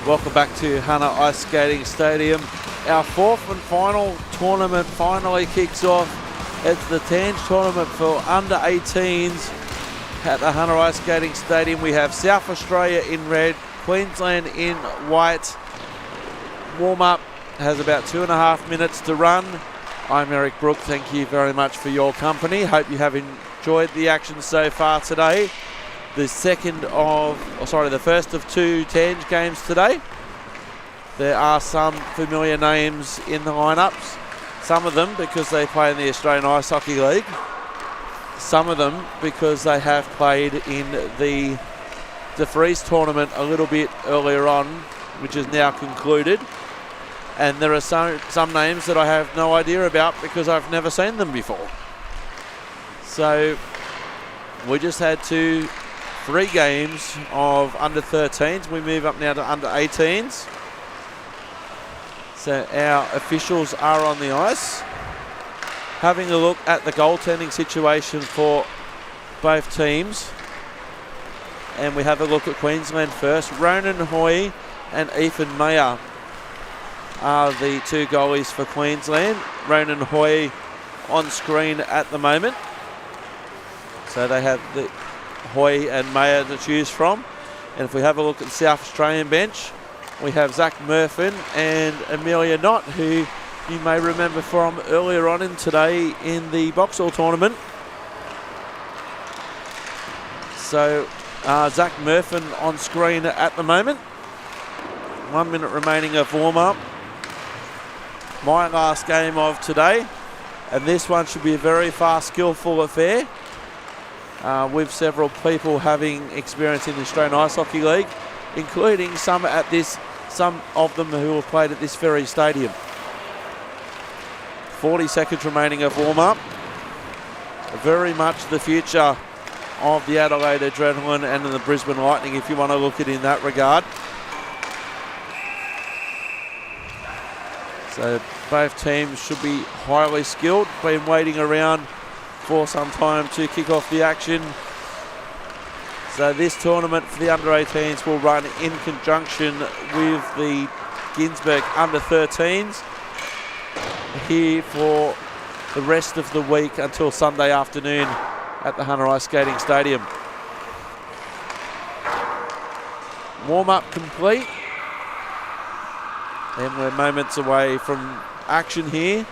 Welcome back to Hunter Ice Skating Stadium. Our fourth and final tournament finally kicks off. It's the Tange tournament for under 18s at the Hunter Ice Skating Stadium. We have South Australia in red, Queensland in white. Warm-up has about 2.5 minutes to run. I'm Eric Brook. Thank you very much for your company. Hope you have enjoyed the action so far today. The first of two Tange games today. There are some familiar names in the lineups. Some of them because they play in the Australian Ice Hockey League. Some of them because they have played in the DeFreeze tournament a little bit earlier on, which is now concluded. And there are some names that I have no idea about because I've never seen them before. So we just had 3 games of under 13s. We move up now to under 18s. So our officials are on the ice. Having a look at the goaltending situation for both teams. And we have a look at Queensland first. Ronan Hoy and Ethan Mayer are the 2 goalies for Queensland. Ronan Hoy on screen at the moment. So they have the Hoy and Mayer to choose from. And if we have a look at the South Australian bench, we have Zach Murphin and Amelia Knott, who you may remember from earlier on in today in the Boxall tournament. So Zach Murphin on screen at the moment. 1 minute remaining of warm-up. My last game of today. And this one should be a very fast, skillful affair. With several people having experience in the Australian Ice Hockey League, including some of them who have played at this very stadium. 40 seconds remaining of warm-up. Very much the future of the Adelaide Adrenaline and the Brisbane Lightning, if you want to look at it in that regard. So both teams should be highly skilled. Been waiting around for some time to kick off the action. So this tournament for the under-18s will run in conjunction with the Ginsberg under-13s here for the rest of the week until Sunday afternoon at the Hunter Ice Skating Stadium. Warm-up complete. And we're moments away from action here.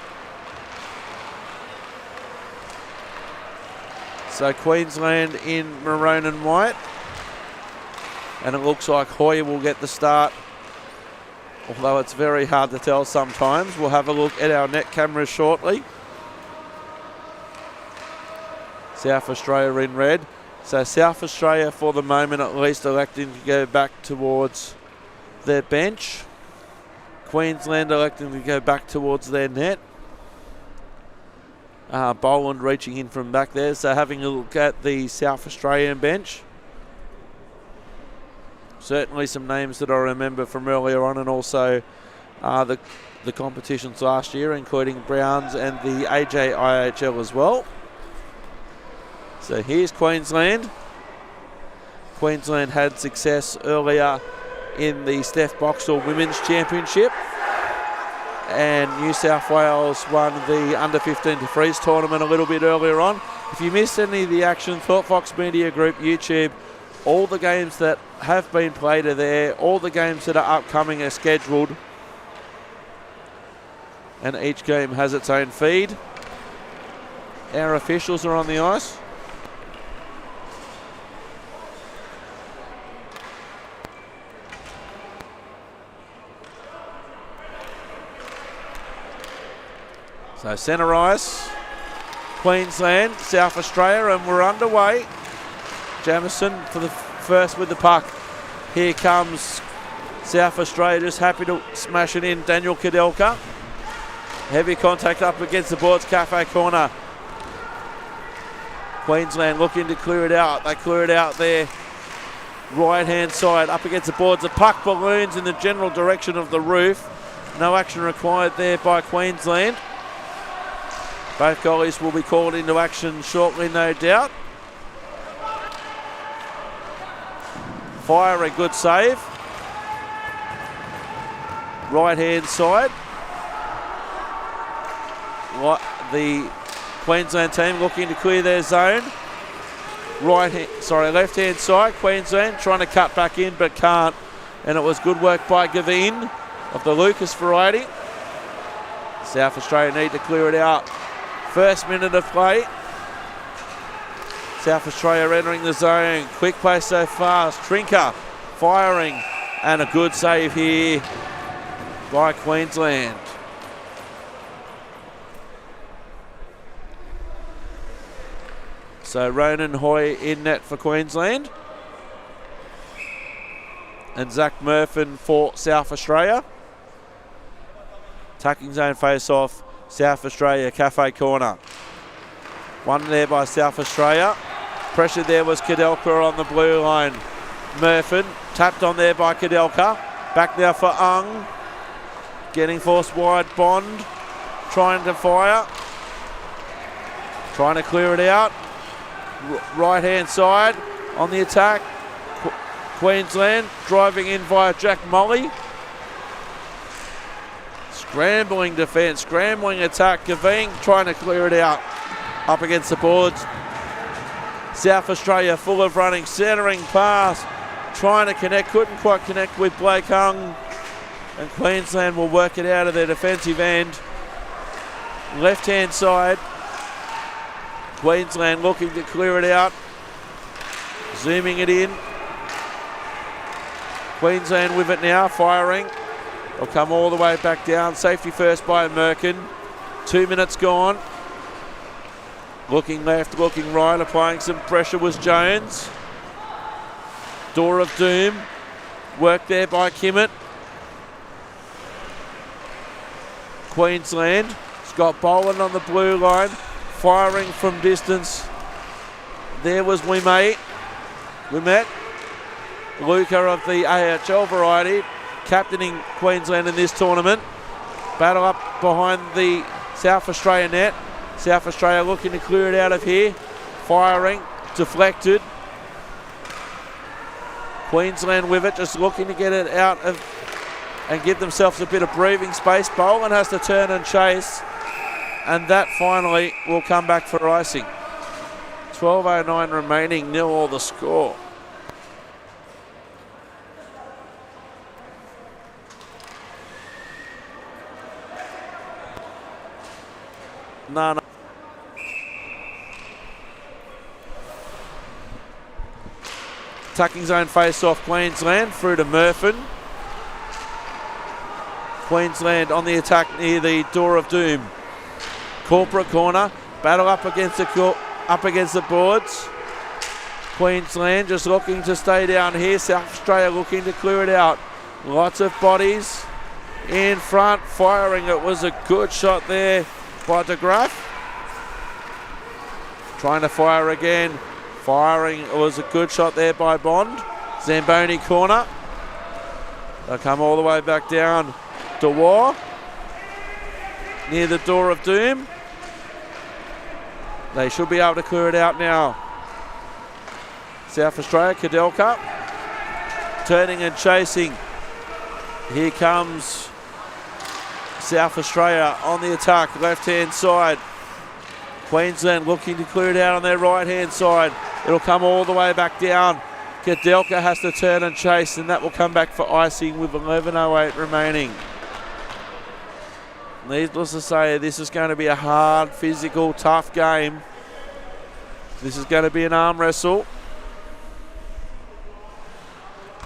So Queensland in maroon and white. And it looks like Hoy will get the start, although it's very hard to tell sometimes. We'll have a look at our net cameras shortly. South Australia in red. So South Australia for the moment at least electing to go back towards their bench. Queensland electing to go back towards their net. Boland reaching in from back there. So having a look at the South Australian bench. Certainly some names that I remember from earlier on, and also the competitions last year, including Browns and the AJIHL as well. So here's Queensland. Queensland had success earlier in the Steph Boxall Women's Championship. And New South Wales won the under-15 DeFreeze tournament a little bit earlier on. If you missed any of the action, Thought Fox Media Group YouTube, all the games that have been played are there. All the games that are upcoming are scheduled. And each game has its own feed. Our officials are on the ice. So centre ice, Queensland, South Australia, and we're underway. Jamison for the first with the puck. Here comes South Australia, just happy to smash it in. Daniel Kadelka. Heavy contact up against the boards, cafe corner. Queensland looking to clear it out. They clear it out there. Right hand side up against the boards. The puck balloons in the general direction of the roof. No action required there by Queensland. Both goalies will be called into action shortly, no doubt. Fire, a good save. right-hand side. The Queensland team looking to clear their zone. Left-hand side, Queensland trying to cut back in but can't. And it was good work by Gavin of the Lucas variety. South Australia need to clear it out. First minute of play. South Australia entering the zone. Quick play so fast. Trinker firing. And a good save here by Queensland. So Ronan Hoy in net for Queensland. And Zach Murphin for South Australia. Tucking zone face-off, South Australia, cafe corner. One there by South Australia. Pressure there was Kadelka on the blue line. Murphin tapped on there by Kadelka. Back now for Ung. Getting forced wide, Bond. Trying to fire. Trying to clear it out. Right-hand side on the attack. Queensland driving in via Jack Molly. Scrambling defence, scrambling attack. Gavin trying to clear it out. Up against the boards. South Australia full of running, centering pass. Trying to connect, couldn't quite connect with Blake Hung. And Queensland will work it out of their defensive end. Left-hand side. Queensland looking to clear it out. Zooming it in. Queensland with it now, firing. They'll come all the way back down. Safety first by Merkin. 2 minutes gone. Looking left, looking right. Applying some pressure was Jones. Door of Doom. Work there by Kimmett. Queensland. Scott Boland on the blue line. Firing from distance. There was Wimet. Luca of the AHL variety, captaining Queensland in this tournament. Battle up behind the South Australia net. South Australia looking to clear it out of here. Firing, deflected. Queensland with it, just looking to get it out of and give themselves a bit of breathing space. Boland has to turn and chase, and that finally will come back for icing. 12:09 remaining, 0-all the score. No. Tucking zone face off Queensland through to Murphin. Queensland on the attack near the Door of Doom. Corporate corner, battle up against the boards. Queensland just looking to stay down here. South Australia looking to clear it out. Lots of bodies in front, firing. It was a good shot there by De Graaf. Trying to fire again. Firing. It was a good shot there by Bond. Zamboni corner. They'll come all the way back down. Dewar near the Door of Doom. They should be able to clear it out now. South Australia, Kadelka turning and chasing. Here comes South Australia on the attack, left-hand side. Queensland looking to clear it out on their right-hand side. It'll come all the way back down. Kadelka has to turn and chase, and that will come back for icing with 11:08 remaining. Needless to say, this is going to be a hard, physical, tough game. This is going to be an arm wrestle.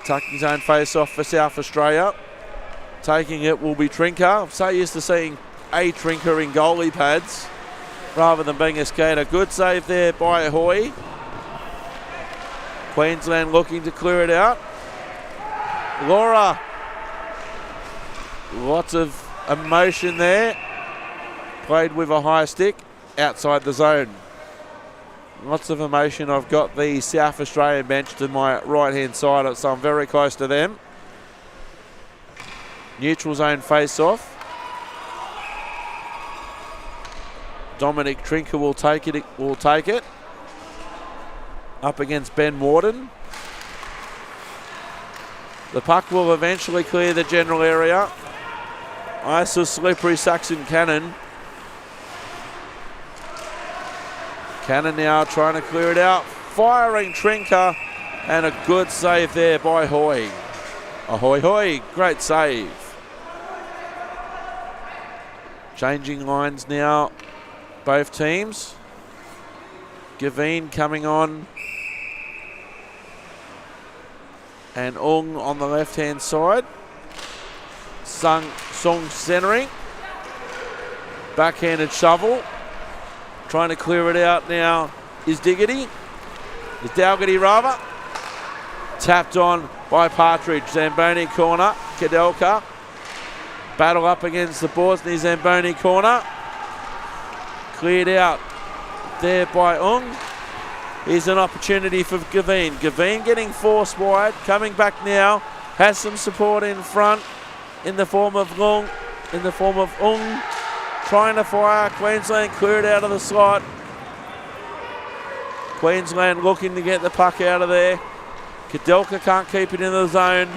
Tucking zone face-off for South Australia. Taking it will be Trinker. I'm so used to seeing a Trinker in goalie pads rather than being a skater. Good save there by Hoy. Queensland looking to clear it out. Laura. Lots of emotion there. Played with a high stick outside the zone. Lots of emotion. I've got the South Australian bench to my right-hand side, so I'm very close to them. Neutral zone face-off. Dominic Trinker will take it. Up against Ben Warden. The puck will eventually clear the general area. Ice was slippery. Saxon Cannon. Cannon now trying to clear it out. Firing Trinker. And a good save there by Hoy. Ahoy, hoy. Great save. Changing lines now. Both teams. Gavin coming on. And Ung on the left-hand side. Sung centering. Backhanded shovel. Trying to clear it out now is Diggity. Is Dalgety rather. Tapped on by Partridge. Zamboni corner. Kadelka. Battle up against the Borsney Zamboni corner. Cleared out there by Ung. Here's an opportunity for Gavin. Gavin getting forced wide. Coming back now. Has some support in front in the form of Ung. Trying to fire. Queensland cleared out of the slot. Queensland looking to get the puck out of there. Kadelka can't keep it in the zone.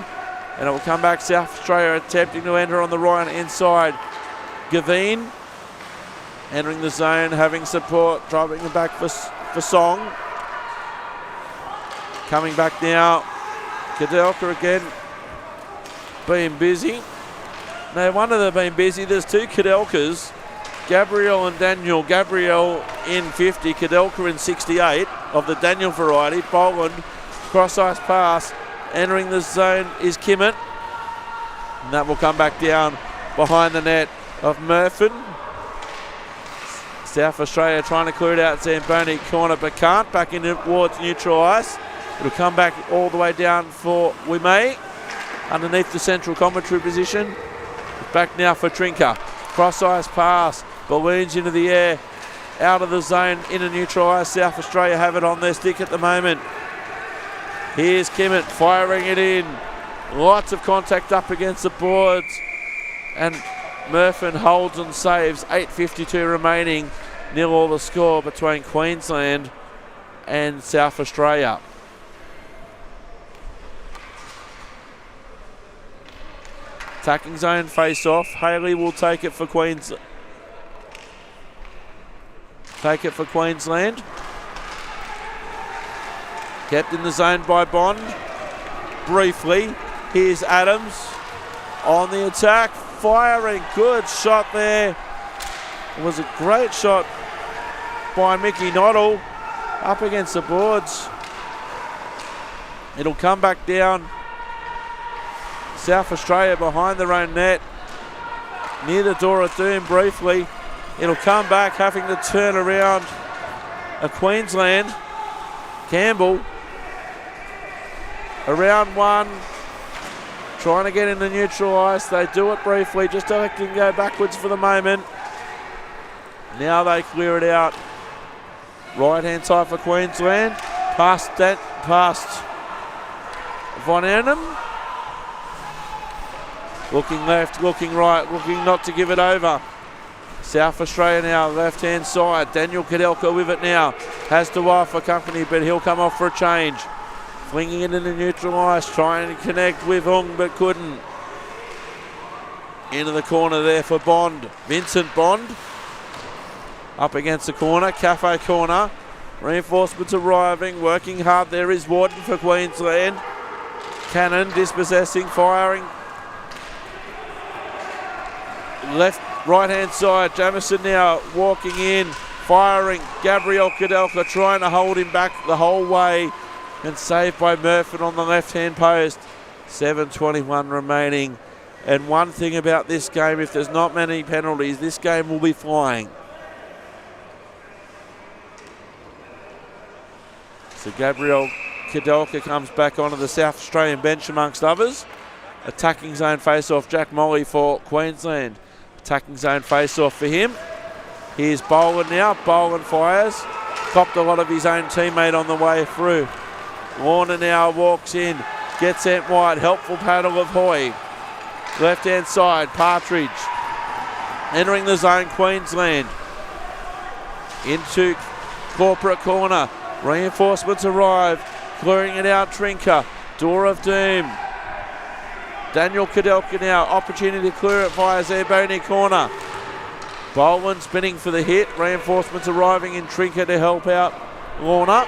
And it will come back South Australia attempting to enter on the right inside. Gavin entering the zone, having support, driving it back for Song. Coming back now. Kadelka again being busy. No wonder they've been busy. There's two Kadelkas. Gabriel and Daniel. Gabriel in 50, Kadelka in 68 of the Daniel variety. Boland, cross-ice pass. Entering the zone is Kimmett. And that will come back down behind the net of Murphin. South Australia trying to clear it out Zamboni corner, but can't. Back in towards neutral ice. It'll come back all the way down for Wimay. Underneath the central commentary position. Back now for Trinker. Cross-ice pass. Balloons into the air. Out of the zone. Into neutral ice. South Australia have it on their stick at the moment. Here's Kimmett firing it in. Lots of contact up against the boards. And Murphin holds and saves. 8:52 remaining. 0-all the score between Queensland and South Australia. Attacking zone face-off. Haley will take it for Queensland. Kept in the zone by Bond. Briefly. Here's Adams on the attack. Firing. Good shot there. It was a great shot by Mickey Noddle. Up against the boards. It'll come back down. South Australia behind their own net. Near the door of doom briefly. It'll come back, having to turn around a Queensland. Campbell. Around one. Trying to get in the neutral ice. They do it briefly, just electing to go backwards for the moment. Now they clear it out. Right hand side for Queensland. Past Von Arnhem. Looking left, looking right, looking not to give it over. South Australia now, left hand side. Daniel Kadelka with it now. Has to offer company, but he'll come off for a change. Flinging it into neutral ice, trying to connect with Ung, but couldn't. Into the corner there for Bond. Vincent Bond. Up against the corner, Cafe corner. Reinforcements arriving, working hard. There is Warden for Queensland. Cannon dispossessing, firing. Left, right hand side. Jamison now walking in, firing. Gabriel Kadelka trying to hold him back the whole way. And saved by Murphy on the left-hand post. 7:21 remaining. And one thing about this game, if there's not many penalties, this game will be flying. So Gabriel Kadelka comes back onto the South Australian bench amongst others. Attacking zone face-off, Jack Molly for Queensland. Attacking zone face-off for him. Here's Boland now. Boland fires. Copped a lot of his own teammate on the way through. Warner now walks in, gets sent wide, helpful paddle of Hoy. Left hand side, Partridge. Entering the zone, Queensland. Into corporate corner, reinforcements arrive, clearing it out, Trinker. Door of doom. Daniel Kudelka now, opportunity to clear it via Zamboni corner. Boland spinning for the hit. Reinforcements arriving in Trinca to help out Lorna.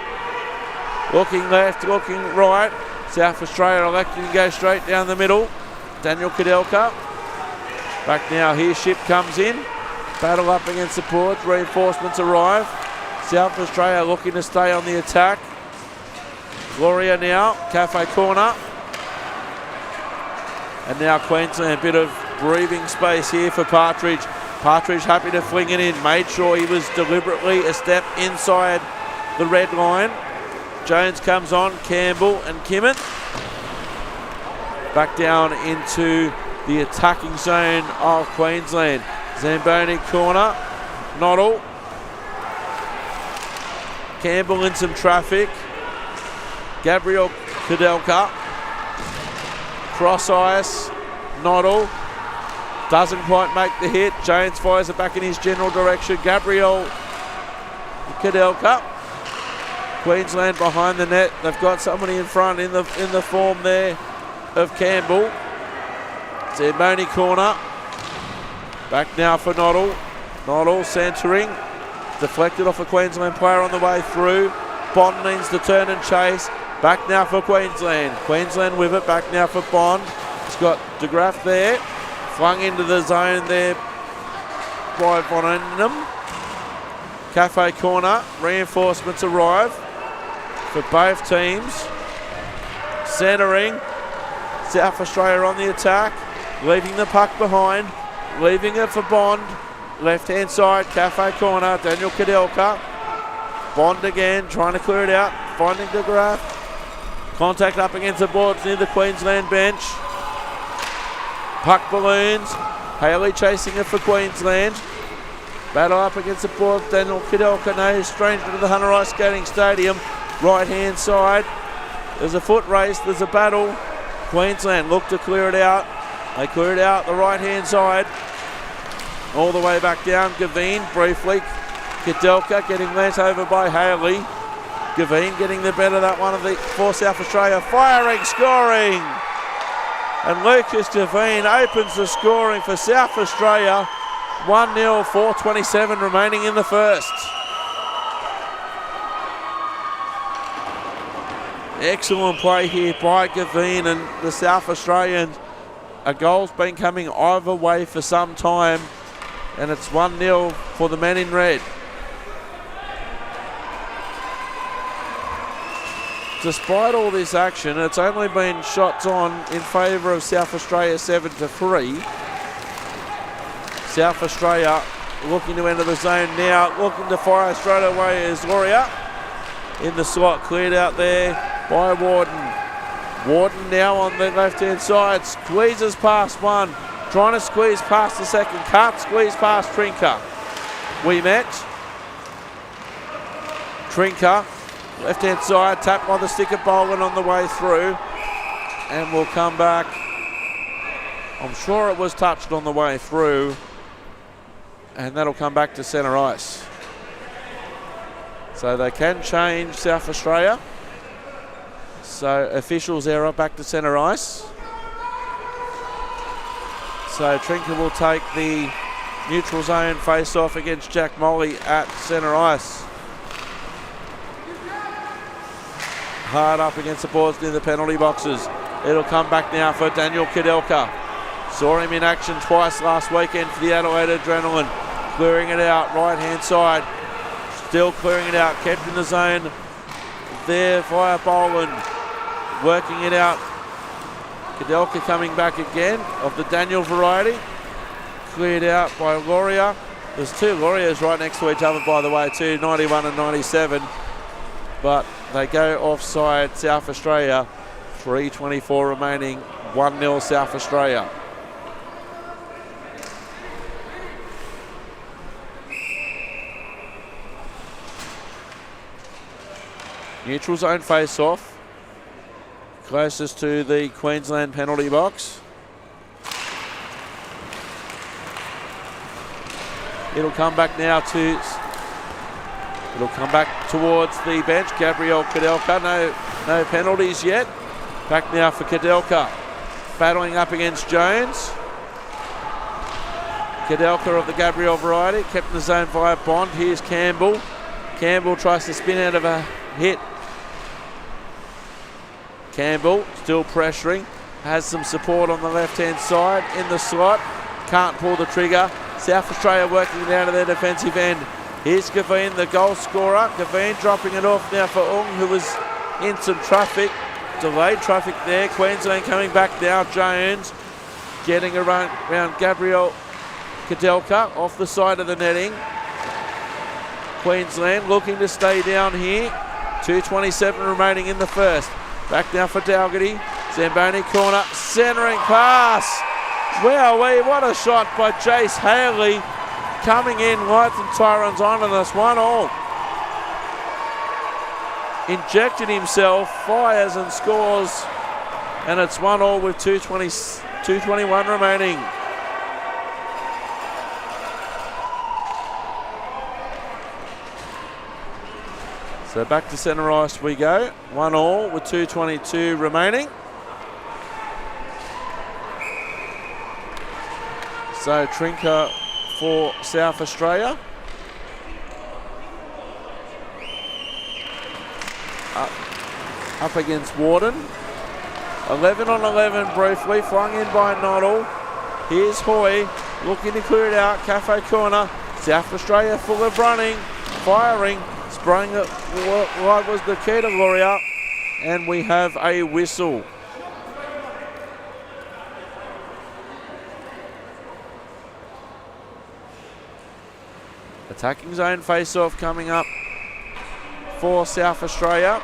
Looking left, looking right. South Australia electing to go straight down the middle. Daniel Kudelka. Back now here, Ship comes in. Battle up against the boards. Reinforcements arrive. South Australia looking to stay on the attack. Gloria now, Cafe corner. And now Queensland, a bit of breathing space here for Partridge. Partridge happy to fling it in. Made sure he was deliberately a step inside the red line. Jones comes on, Campbell and Kimmett. Back down into the attacking zone of Queensland. Zamboni corner, Noddle. Campbell in some traffic. Gabriel Kudelka. Cross ice, Noddle. Doesn't quite make the hit. Jones fires it back in his general direction. Gabriel Kudelka. Queensland behind the net. They've got somebody in front in the form there of Campbell. Zamboni corner. Back now for Noddle. Noddle centering. Deflected off a Queensland player on the way through. Bond needs to turn and chase. Back now for Queensland. Queensland with it. Back now for Bond. It's got De Graaf there. Flung into the zone there by Von Endenham. Cafe corner. Reinforcements arrive for both teams. Centering. South Australia on the attack. Leaving the puck behind. Leaving it for Bond. Left-hand side. Cafe corner. Daniel Kudelka. Bond again. Trying to clear it out. Finding De Graaf. Contact up against the boards near the Queensland bench. Puck balloons. Haley chasing it for Queensland. Battle up against the boards. Daniel Kudelka, no stranger to the Hunter Ice Skating Stadium. Right hand side. There's a foot race. There's a battle. Queensland look to clear it out. They clear it out the right hand side. All the way back down. Gavin briefly. Kudelka getting lent over by Haley. Gavin getting the better that one of the for South Australia. Firing, scoring. And Lucas Gavin opens the scoring for South Australia. 1-0, 4:27 remaining in the first. Excellent play here by Gavin and the South Australians. A goal's been coming either way for some time, and it's 1-0 for the men in red. Despite all this action, it's only been shots on in favour of South Australia 7-3. South Australia looking to enter the zone now, looking to fire straight away is Loria. In the slot, cleared out there by Warden. Warden now on the left-hand side, squeezes past one, trying to squeeze past the second, can't squeeze past Trinca. We met. Trinca. Left-hand side, tapped by the stick of Boland on the way through. And we'll come back. I'm sure it was touched on the way through. And that'll come back to centre ice. So they can change South Australia. So officials error back to centre ice. So Trinca will take the neutral zone face-off against Jack Molly at centre ice. Hard up against the boards near the penalty boxes. It'll come back now for Daniel Kudelka. Saw him in action twice last weekend for the Adelaide Adrenaline. Clearing it out, right hand side. Still clearing it out, kept in the zone there via Boland. Working it out. Kudelka coming back again of the Daniel variety. Cleared out by Loria. There's two Lorias right next to each other, by the way, too, 91 and 97. But they go offside, South Australia. 3:24 remaining, 1-0 South Australia. Neutral zone face-off. Closest to the Queensland penalty box. It'll come back now to... It'll come back towards the bench. Gabriel Kudelka, no penalties yet. Back now for Kudelka. battling up against Jones. Kadelka of the Gabriel variety, kept in the zone via Bond. Here's Campbell. Campbell tries to spin out of a hit. Campbell still pressuring, has some support on the left-hand side in the slot. Can't pull the trigger. South Australia working down to their defensive end. Here's Gavin, the goal scorer. Gavin dropping it off now for Ung, who was in some traffic. Delayed traffic there. Queensland coming back now. Jones getting around Gabriel Kadelka off the side of the netting. Queensland looking to stay down here. 2:27 remaining in the first. Back now for Dalgety. Zamboni corner. Centering pass. Wowee, what a shot by Jace Haley. Coming in, lights and Tyrons on, and that's 1-1. Injected himself, fires and scores. And it's 1-1 with 2:21 remaining. So back to centre ice we go. 1-1 with 2:22 remaining. So Trinker for South Australia. Up against Warden. 11 on 11 briefly, flung in by Noddle. Here's Hoy looking to clear it out. Cafe corner. South Australia full of running, firing. Spraying it right was the key to Gloria, and we have a whistle. Attacking zone face-off coming up for South Australia.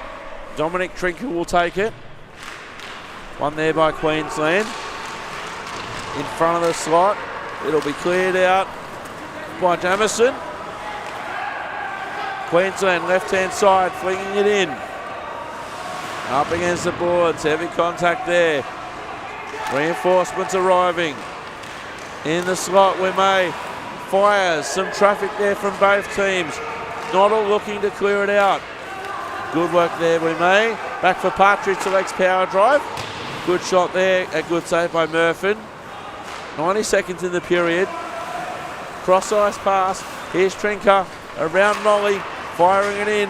Dominic Trinker will take it. One there by Queensland. In front of the slot. It'll be cleared out by Jamison. Queensland left-hand side, flinging it in. Up against the boards, heavy contact there. Reinforcements arriving. In the slot, we may. Fires, some traffic there from both teams. Noddle looking to clear it out. Good work there, we may. Back for Partridge, selects power drive. Good shot there, a good save by Murphin. 90 seconds in the period. Cross ice pass. Here's Trinker around Molly, firing it in.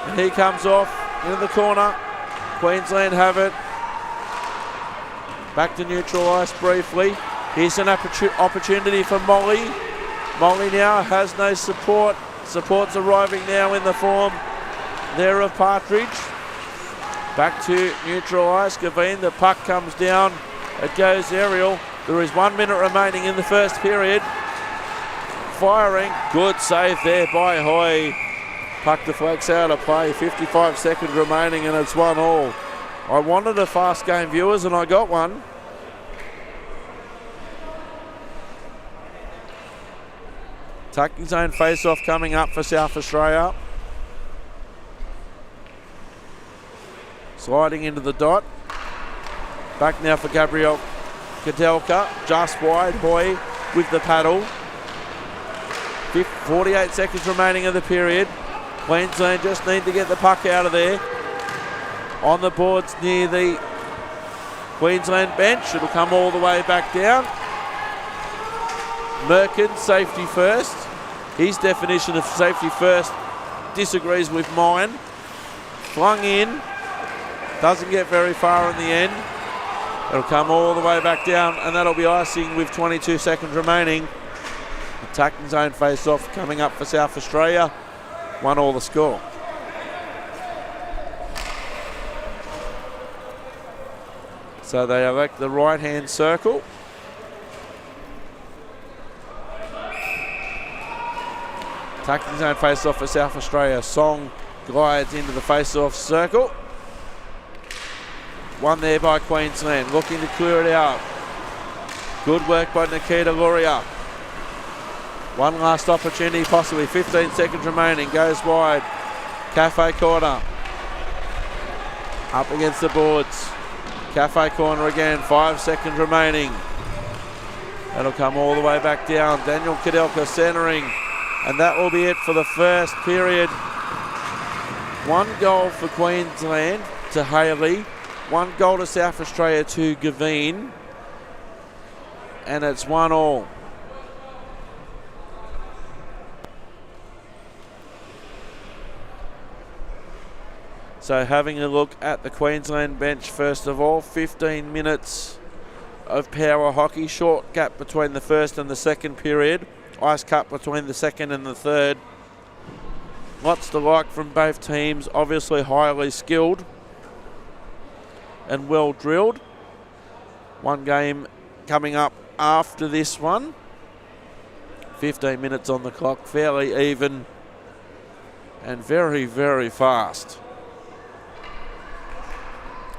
And he comes off into the corner. Queensland have it. Back to neutral ice briefly. Here's an opportunity for Molly. Molly now has no support. Support's arriving now in the form there of Partridge. Back to neutral ice. Gavin, the puck comes down. It goes aerial. There is 1 minute remaining in the first period. Firing. Good save there by Hoy. Puck deflects out of play. 55 seconds remaining and it's 1-1. I wanted a fast game, viewers, and I got one. Attacking zone face-off coming up for South Australia. Sliding into the dot. Back now for Gabriel Kadelka. Just wide. Hoy with the paddle. 48 seconds remaining of the period. Queensland just need to get the puck out of there. On the boards near the Queensland bench. It'll come all the way back down. Merkin, safety first. His definition of safety first disagrees with mine. Flung in. Doesn't get very far in the end. It'll come all the way back down, and that'll be icing with 22 seconds remaining. Attacking zone face-off coming up for South Australia. 1-1 the score. So they elect the right-hand circle. Attacking zone face-off for South Australia. Song glides into the face-off circle. One there by Queensland, looking to clear it out. Good work by Nikita Luria. One last opportunity, possibly 15 seconds remaining. Goes wide. Cafe corner. Up against the boards. Cafe corner again, 5 seconds remaining. That'll come all the way back down. Daniel Kadelka centering. And that will be it for the first period. 1 goal for Queensland to Haley. 1 goal to South Australia, 2 Gavin. And it's 1-1. So having a look at the Queensland bench first of all, 15 minutes of power hockey, short gap between the first and the second period, ice cut between the second and the third. Lots to like from both teams, obviously highly skilled and well drilled. One game coming up after this one. 15 minutes on the clock, fairly even and very, very fast.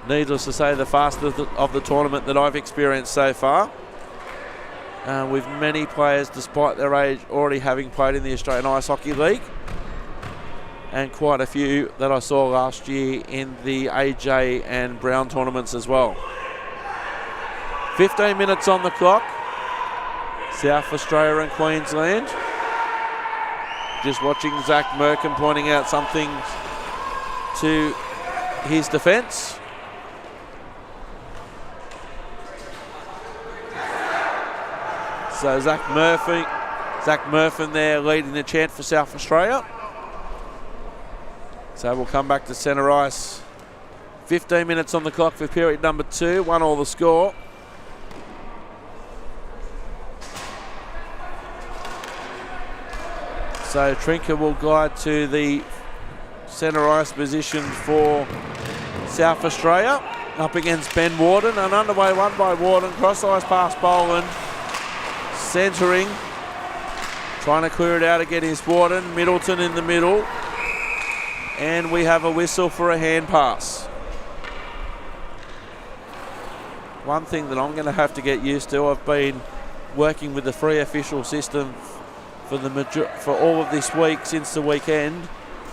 Needless to say, the fastest of the tournament that I've experienced so far. With many players, despite their age, already having played in the Australian Ice Hockey League. And quite a few that I saw last year in the AJ and Brown tournaments as well. 15 minutes on the clock. South Australia and Queensland. Just watching Zach Merkin pointing out something to his defence. So Zach Murphy there leading the chant for South Australia. So we'll come back to centre ice. 15 minutes on the clock for period number 2. 1-1 the score. So Trinker will glide to the centre ice position for South Australia. Up against Ben Warden. An underway one by Warden. Cross ice past Boland. Centering. Trying to clear it out again is Warden. Middleton in the middle. And we have a whistle for a hand pass. One thing that I'm going to have to get used to, I've been working with the free official system for all of this week since the weekend.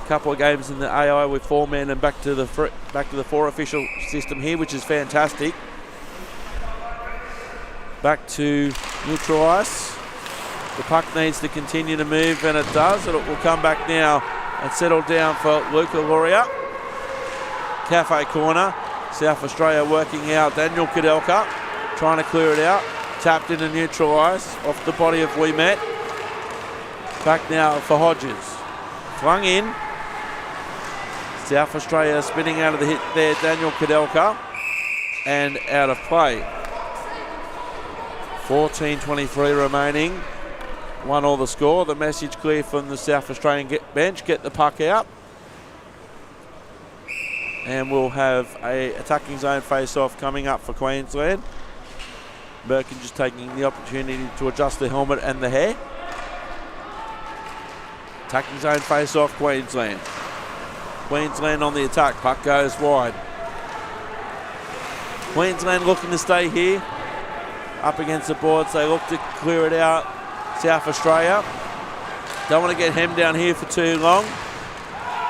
A couple of games in the AI with 4 men and back to the 4 official system here, which is fantastic. Back to neutral ice. The puck needs to continue to move, and it does. And it will come back now and settle down for Luca Loria. Cafe corner. South Australia working out. Daniel Kudelka trying to clear it out. Tapped into neutral ice off the body of Ouimet. Back now for Hodges. Flung in. South Australia spinning out of the hit there. Daniel Kudelka. And out of play. 14:23 remaining. 1-1 the score. The message clear from the South Australian bench. Get the puck out. And we'll have a attacking zone face-off coming up for Queensland. Merkin just taking the opportunity to adjust the helmet and the hair. Attacking zone face-off, Queensland. Queensland on the attack. Puck goes wide. Queensland looking to stay here. Up against the boards. They look to clear it out. South Australia. Don't want to get hemmed down here for too long.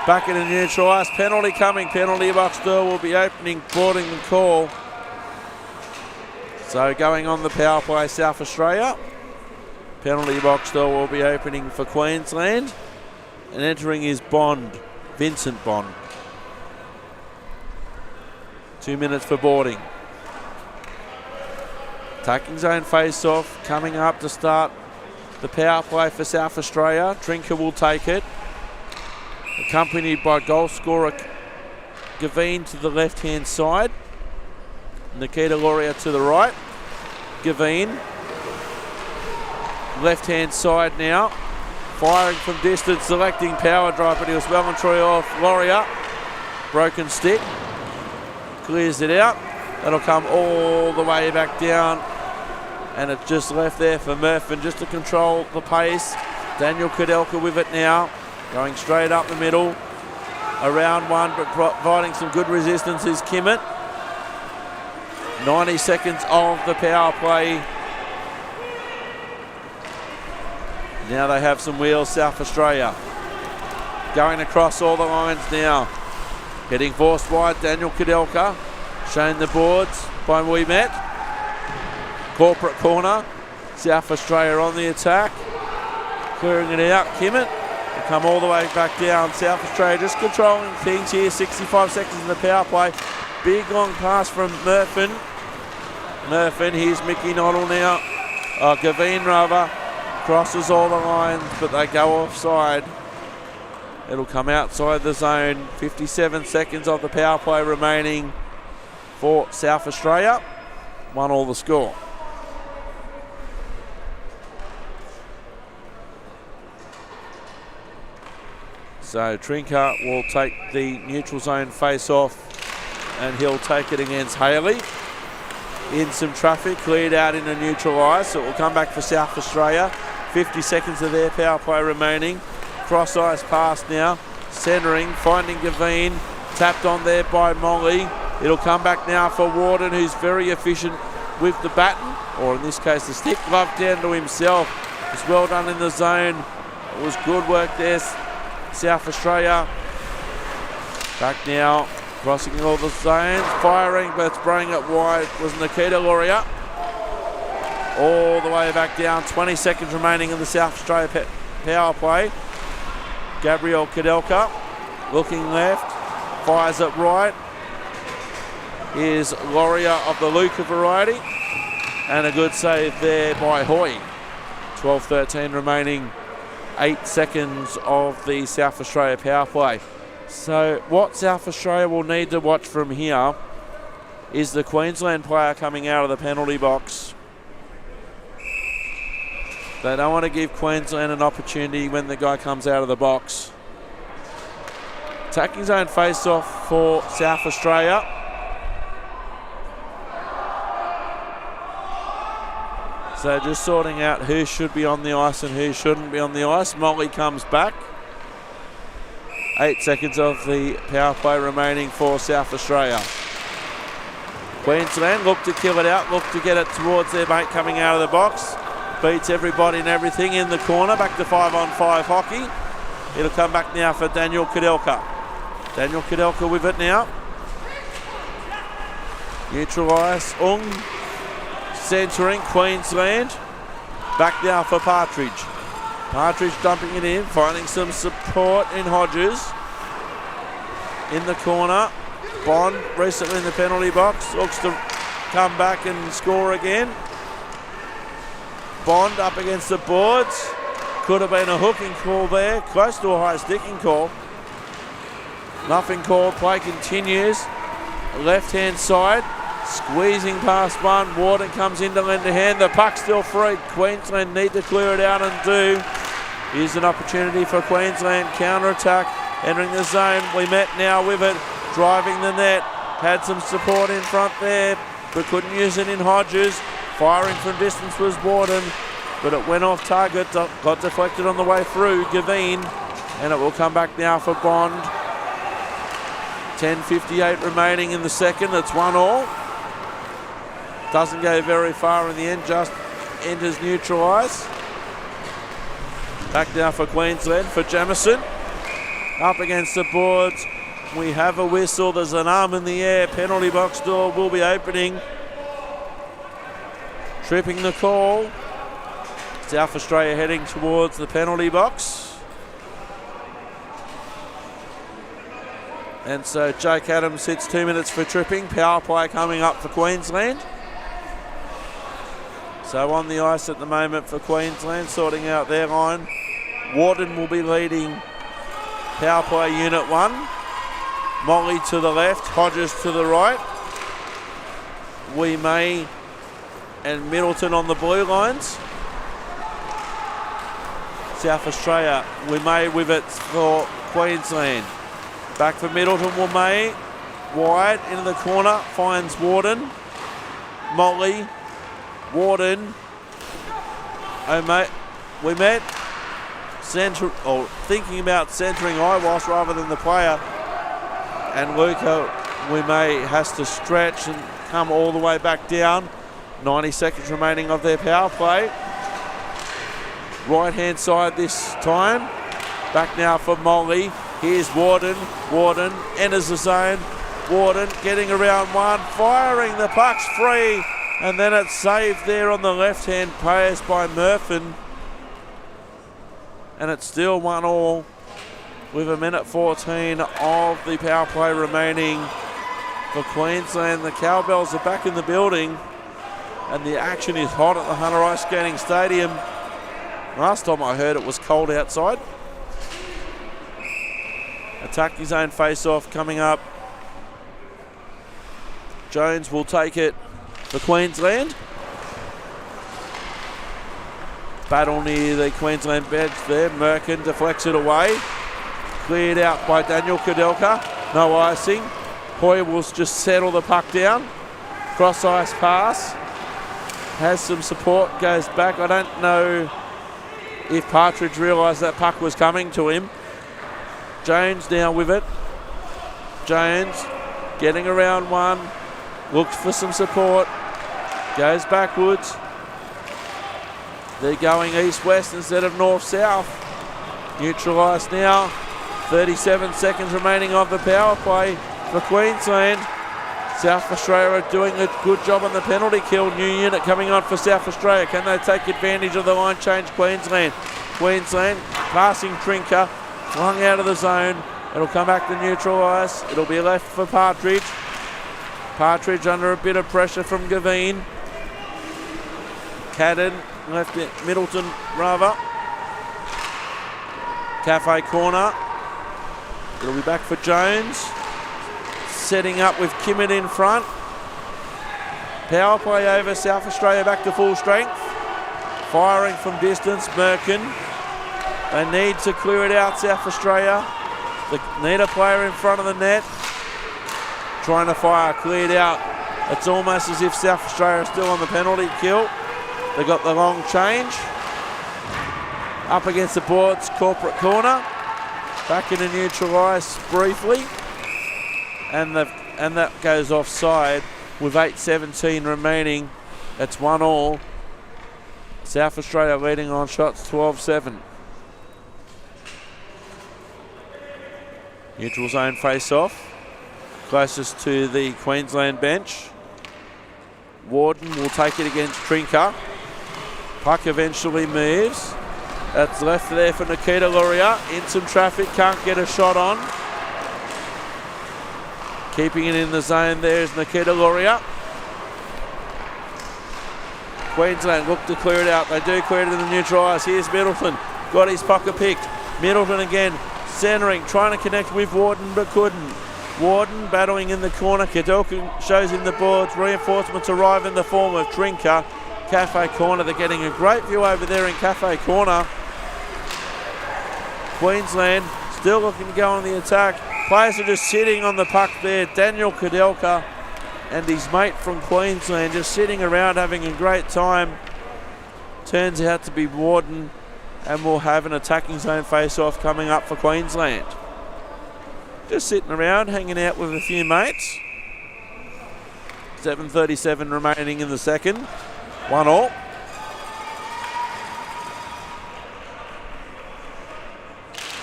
Back in the neutral ice. Penalty coming. Penalty box door will be opening, boarding the call. So going on the power play, South Australia. Penalty box door will be opening for Queensland. And entering is Bond. Vincent Bond. 2 minutes for boarding. Attacking zone face-off coming up to start the power play for South Australia. Trinker will take it. Accompanied by goal scorer Gavin to the left-hand side. Nikita Loria to the right. Gavin. Left-hand side now. Firing from distance, selecting power drive, but he was well and truly off. Loria. Broken stick. Clears it out. That'll come all the way back down. And it's just left there for Murphy just to control the pace. Daniel Kudelka with it now. Going straight up the middle. Around one, but providing some good resistance is Kimmett. 90 seconds of the power play. Now they have some wheels, South Australia. Going across all the lines now. Getting forced wide, Daniel Kudelka. Showing the boards by Ouimet. Corporate corner. South Australia on the attack. Clearing it out, Kimmett. Come all the way back down. South Australia just controlling things here. 65 seconds in the power play. Big long pass from Murphin. Here's Mickey Noddle now. Gavin rather. Crosses all the lines, but they go offside. It'll come outside the zone. 57 seconds of the power play remaining for South Australia. 1-1 the score. So Trinker will take the neutral zone face off, and he'll take it against Haley. In some traffic, cleared out in a neutral ice. So it will come back for South Australia. 50 seconds of their power play remaining. Cross ice pass now. Centering, finding Gavin. Tapped on there by Molly. It'll come back now for Warden, who's very efficient with the baton, or in this case the stick. Glove down to himself. It's well done in the zone. It was good work there, South Australia. Back now, crossing all the zones. Firing, but spraying it wide was Nikita Lauria. All the way back down. 20 seconds remaining in the South Australia power play. Gabriel Kadelka looking left, fires it right. Here's Lauria of the Luca variety, and a good save there by Hoy. 12-13 remaining, 8 seconds of the South Australia power play. So what South Australia will need to watch from here is the Queensland player coming out of the penalty box. They don't want to give Queensland an opportunity when the guy comes out of the box. Attacking zone face-off for South Australia. So just sorting out who should be on the ice and who shouldn't be on the ice. Molly comes back. 8 seconds of the power play remaining for South Australia. Queensland look to kill it out, look to get it towards their mate coming out of the box. Beats everybody and everything in the corner. Back to 5-on-5 hockey. It'll come back now for Daniel Kadelka. Daniel Kadelka with it now. Neutral ice. Centering Queensland. Back now for Partridge. Partridge dumping it in. Finding some support in Hodges. In the corner. Bond recently in the penalty box. Looks to come back and score again. Bond up against the boards. Could have been a hooking call there. Close to a high sticking call. Nothing called. Play continues. Left-hand side. Squeezing past one. Warden comes in to lend a hand. The puck's still free. Queensland need to clear it out and do. Here's an opportunity for Queensland. Counter-attack. Entering the zone. We met now with it. Driving the net. Had some support in front there, but couldn't use it in Hodges. Firing from distance was Warden, but it went off target, got deflected on the way through. Gavin, and it will come back now for Bond. 10:58 remaining in the second. It's 1-1. Doesn't go very far in the end, just enters neutral ice. Back now for Queensland, for Jamison. Up against the boards. We have a whistle. There's an arm in the air. Penalty box door will be opening. Tripping the call. South Australia heading towards the penalty box. And so Jake Adams hits 2 minutes for tripping. Power play coming up for Queensland. So on the ice at the moment for Queensland, sorting out their line. Warden will be leading power play unit 1. Molly to the left, Hodges to the right. We may and Middleton on the blue lines. South Australia, we may with it for Queensland. Back for Middleton, will May. Wide into the corner, finds Warden. Molly, Warden. We met. Thinking about centering Iwas rather than the player. And Luca, we may has to stretch and come all the way back down. 90 seconds remaining of their power play. Right-hand side this time. Back now for Molly. Here's Warden. Warden enters the zone. Warden getting around one. Firing. The puck's free. And then it's saved there on the left-hand pass by Murphin. And it's still 1-1 with 1:14 of the power play remaining for Queensland. The Cowbells are back in the building, and the action is hot at the Hunter Ice Skating Stadium. Last time I heard it was cold outside. Attacking zone face-off coming up. Jones will take it for Queensland. Battle near the Queensland bench there. Merkin deflects it away. Cleared out by Daniel Kudelka. No icing. Hoy will just settle the puck down. Cross ice pass. Has some support. Goes back. I don't know if Partridge realised that puck was coming to him. Jones now with it. Jones getting around one. Looks for some support. Goes backwards. They're going east-west instead of north-south. Neutralised now. 37 seconds remaining of the power play for Queensland. South Australia are doing a good job on the penalty kill. New unit coming on for South Australia. Can they take advantage of the line change? Queensland passing Trinker. Flung out of the zone. It'll come back to neutral ice. It'll be left for Partridge. Partridge under a bit of pressure from Gavin. Cadden left it, Middleton rather. Cafe corner. It'll be back for Jones. Setting up with Kimmett in front. Power play over. South Australia back to full strength. Firing from distance, Merkin. They need to clear it out, South Australia. They need a player in front of the net. Trying to fire, cleared out. It's almost as if South Australia are still on the penalty kill. They got the long change. Up against the boards, corporate corner. Back into neutral ice briefly. And that goes offside with 8:17 remaining. It's 1-1. South Australia leading on shots 12-7. Neutral zone face-off. Closest to the Queensland bench. Warden will take it against Trinker. Puck eventually moves. That's left there for Nikita Luria. In some traffic, can't get a shot on. Keeping it in the zone there is Nikita Luria. Queensland look to clear it out. They do clear it in the neutral ice. Here's Middleton. Got his pocket picked. Middleton again. Centering. Trying to connect with Warden but couldn't. Warden battling in the corner. Kudelka shows him the boards. Reinforcements arrive in the form of Trinker. Cafe corner. They're getting a great view over there in Cafe corner. Queensland still looking to go on the attack. Players are just sitting on the puck there. Daniel Kudelka and his mate from Queensland just sitting around having a great time. Turns out to be Warden, and we'll have an attacking zone face-off coming up for Queensland. Just sitting around, hanging out with a few mates. 7:37 remaining in the second. 1-1.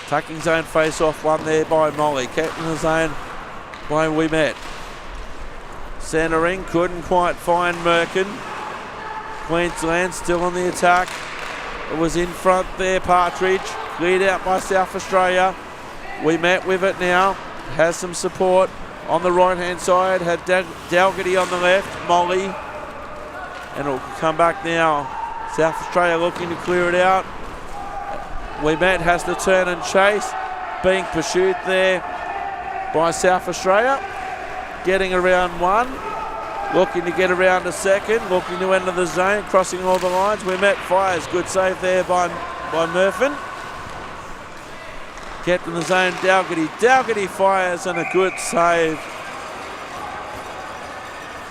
Attacking zone face-off, one there by Molly. Kept in the zone by Wimet. Centering, couldn't quite find Merkin. Queensland still on the attack. It was in front there, Partridge. Cleared out by South Australia. Wimet with it now. Has some support on the right-hand side. Had Dalgety on the left. Molly. And it'll come back now. South Australia looking to clear it out. Wimet has to turn and chase. Being pursued there by South Australia. Getting around one. Looking to get around a second. Looking to enter the zone. Crossing all the lines. Wimet fires. Good save there by Murphin. Kept in the zone. Dalgety. Dalgety fires and a good save.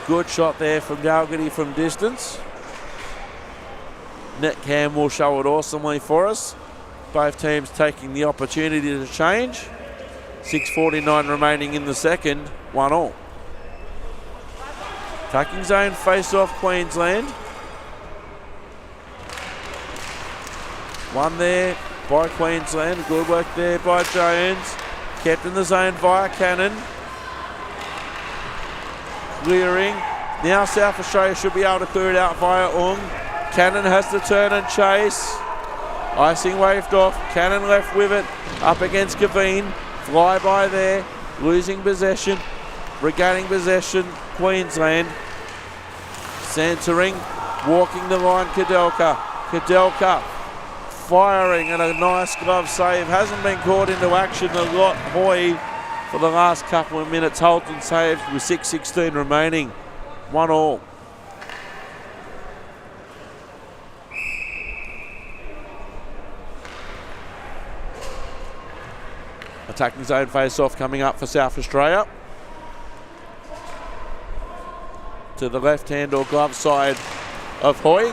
Good shot there from Dalgety from distance. Net cam will show it awesomely for us. Both teams taking the opportunity to change. 6:49 remaining in the second. 1-1. Attacking zone face-off Queensland. One there by Queensland. Good work there by Jones. Kept in the zone via Cannon. Clearing. Now South Australia should be able to clear it out via Ung. Cannon has to turn and chase. Icing waved off. Cannon left with it. Up against Gavin. Fly by there. Losing possession. regaining possession, Queensland. Centering, walking the line, Kudelka. Kudelka firing and a nice glove save. Hasn't been caught into action a lot, Hoy, for the last couple of minutes. Holton saved with 6:16 remaining. 1-1. Attacking zone face-off coming up for South Australia. To the left-hand or glove side of Hoy.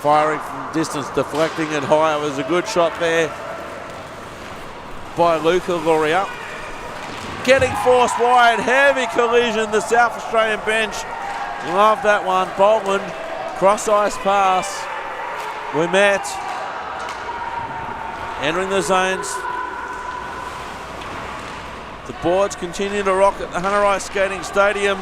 Firing from distance, deflecting it high. It was a good shot there by Luca Loria. Getting forced wide, heavy collision. The South Australian bench love that one. Boland, cross-ice pass. We met. Entering the zones. The boards continue to rock at the Hunter Ice Skating Stadium.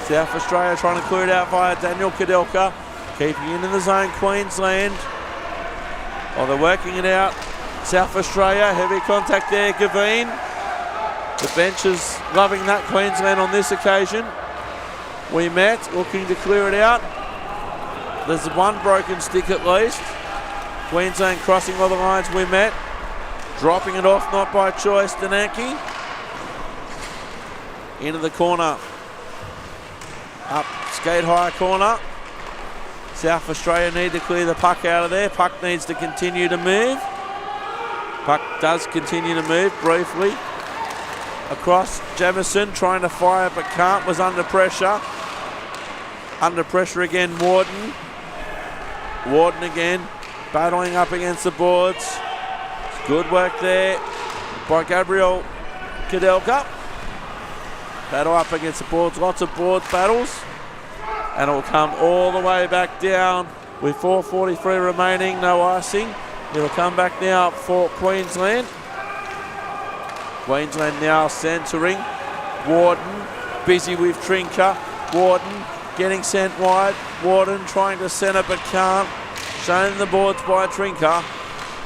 South Australia trying to clear it out via Daniel Kudelka. Keeping it in the zone, Queensland. Oh, they're working it out. South Australia, heavy contact there, Gavin. The bench is loving that, Queensland, on this occasion. We met, looking to clear it out. There's one broken stick at least. Queensland crossing all the lines, we met. Dropping it off, not by choice, Danaki. Into the corner. Up, skate high corner. South Australia need to clear the puck out of there. Puck needs to continue to move. Puck does continue to move briefly. Across, Jamison trying to fire but can't, was under pressure. Under pressure again, Warden. Warden again, battling up against the boards. Good work there by Gabriel Kudelka. Battle up against the boards, lots of board battles. And it will come all the way back down with 4:43 remaining, no icing. It'll come back now for Queensland. Queensland now centering. Warden busy with Trinker. Warden getting sent wide. Warden trying to centre but can't. Shown the boards by Trinker.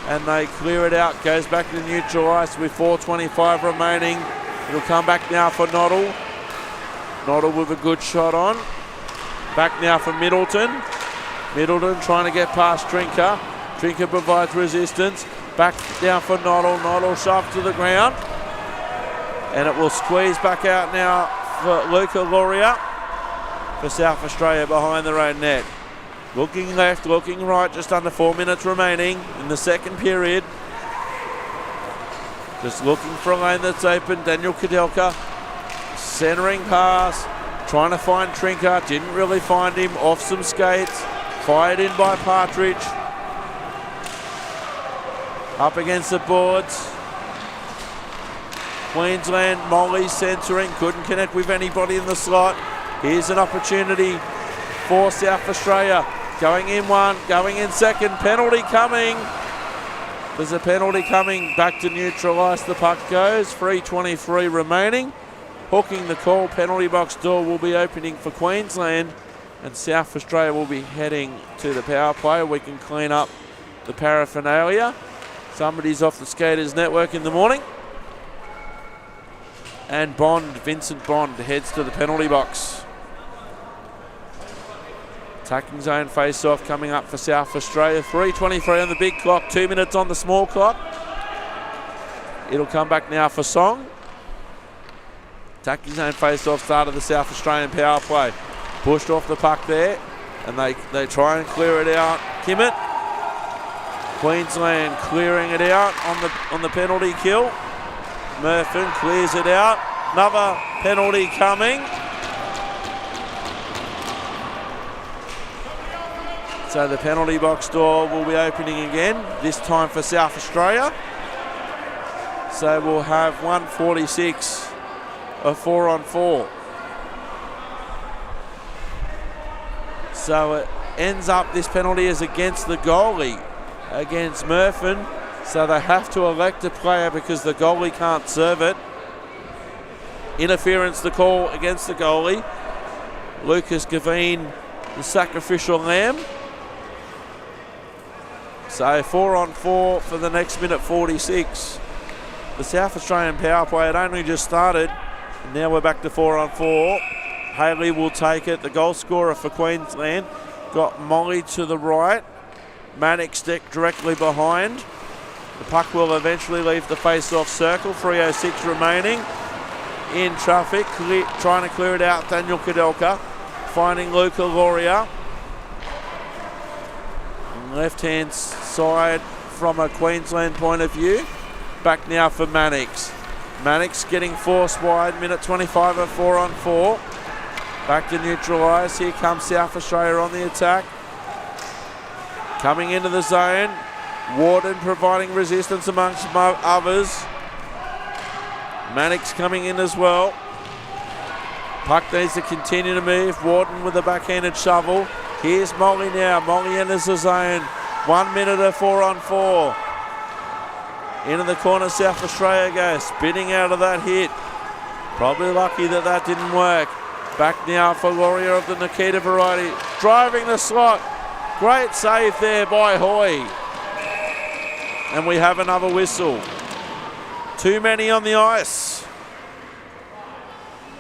And they clear it out. Goes back to neutral ice with 4:25 remaining. It'll come back now for Noddle. Noddle with a good shot on. Back now for Middleton. Middleton trying to get past Trinker. Trinker provides resistance. Back down for Noddle. Noddle shoved to the ground. And it will squeeze back out now for Luca Loria for South Australia behind their own net. Looking left, looking right, just under 4 minutes remaining in the second period. Just looking for a lane that's open. Daniel Kudelka centering pass, trying to find Trinker, didn't really find him, off some skates, fired in by Partridge. Up against the boards. Queensland, Molly centering, couldn't connect with anybody in the slot. Here's an opportunity for South Australia. Going in one, going in second, penalty coming. There's a penalty coming, back to neutral ice the puck goes, 3:23 remaining. Hooking the call, penalty box door will be opening for Queensland and South Australia will be heading to the power play. We can clean up the paraphernalia. Somebody's off the Skaters Network in the morning. And Bond, Vincent Bond, heads to the penalty box. Attacking zone face-off coming up for South Australia. 3:23 on the big clock, 2 minutes on the small clock. It'll come back now for Song. Attacking zone face-off, start of the South Australian power play. Pushed off the puck there, and they try and clear it out. Kimmett. Queensland clearing it out on the penalty kill. Murphin clears it out. Another penalty coming. So the penalty box door will be opening again, this time for South Australia. So we'll have 1:46 of 4-on-4. So it ends up, this penalty is against the goalie, against Murphin. So they have to elect a player because the goalie can't serve it. Interference, the call against the goalie. Lucas Gavin, the sacrificial lamb. So 4-on-4 for the next minute 46. The South Australian power play had only just started. And now we're back to 4-on-4. Haley will take it. The goal scorer for Queensland got Molly to the right. Mannix directly behind. The puck will eventually leave the face-off circle. 3:06 remaining. In traffic, trying to clear it out. Daniel Kudelka finding Luca Loria. Left-hand side from a Queensland point of view. Back now for Mannix. Mannix getting forced wide. Minute 25 of 4-on-4. Back to neutralise. Here comes South Australia on the attack. Coming into the zone. Warden providing resistance amongst others. Mannix coming in as well. Puck needs to continue to move. Warden with a backhanded shovel. Here's Molly now. Molly enters the zone. 1 minute of 4-on-4. Into the corner, South Australia goes. Spinning out of that hit. Probably lucky that didn't work. Back now for Loria of the Nikita variety. Driving the slot. Great save there by Hoy. And we have another whistle. Too many on the ice.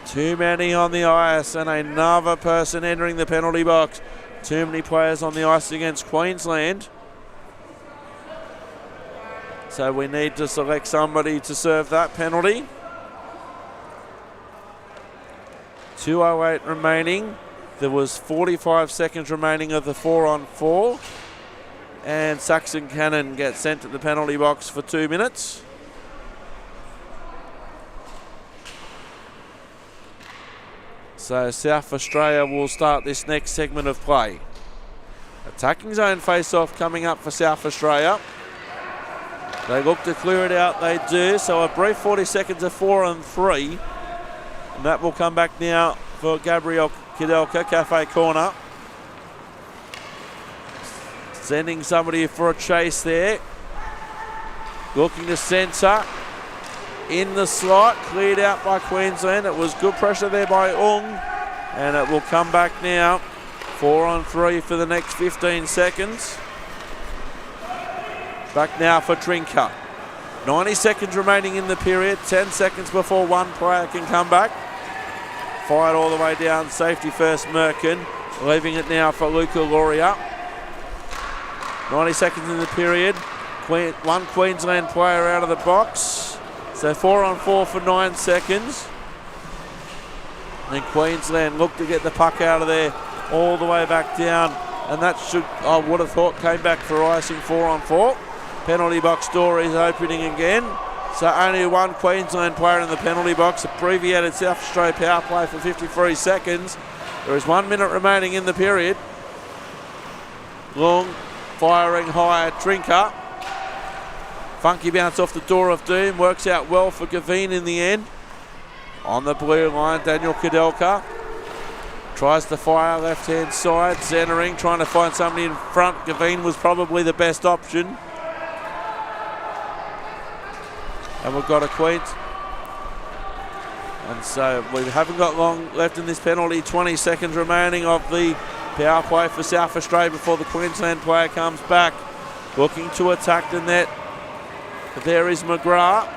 Too many on the ice, and another person entering the penalty box. Too many players on the ice against Queensland. So we need to select somebody to serve that penalty. 2:08 remaining. There was 45 seconds remaining of the 4-on-4. And Saxon Cannon gets sent to the penalty box for 2 minutes. So South Australia will start this next segment of play. Attacking zone face-off coming up for South Australia. They look to clear it out, they do. So a brief 40 seconds of 4-on-3. And that will come back now for Gabriel Kudelka, Cafe Corner. Sending somebody for a chase there. Looking to centre. In the slot, cleared out by Queensland. It was good pressure there by Ung. And it will come back now. 4-on-3 for the next 15 seconds. Back now for Trinker. 90 seconds remaining in the period. 10 seconds before one player can come back. Fired all the way down. Safety first, Merkin. Leaving it now for Luca Loria. 90 seconds in the period. One Queensland player out of the box. So 4-on-4 for 9 seconds. And Queensland look to get the puck out of there all the way back down. And that should, I would have thought, came back for icing. 4-on-4. Penalty box door is opening again. So only one Queensland player in the penalty box. Abbreviated South Australia power play for 53 seconds. There is 1 minute remaining in the period. Long firing high at Trinker. Funky bounce off the door of doom. Works out well for Gavin in the end. On the blue line, Daniel Kudelka. Tries to fire left-hand side. Centering, trying to find somebody in front. Gavin was probably the best option. And we've got a Queens. And so we haven't got long left in this penalty. 20 seconds remaining of the power play for South Australia before the Queensland player comes back. Looking to attack the net. But there is McGrath.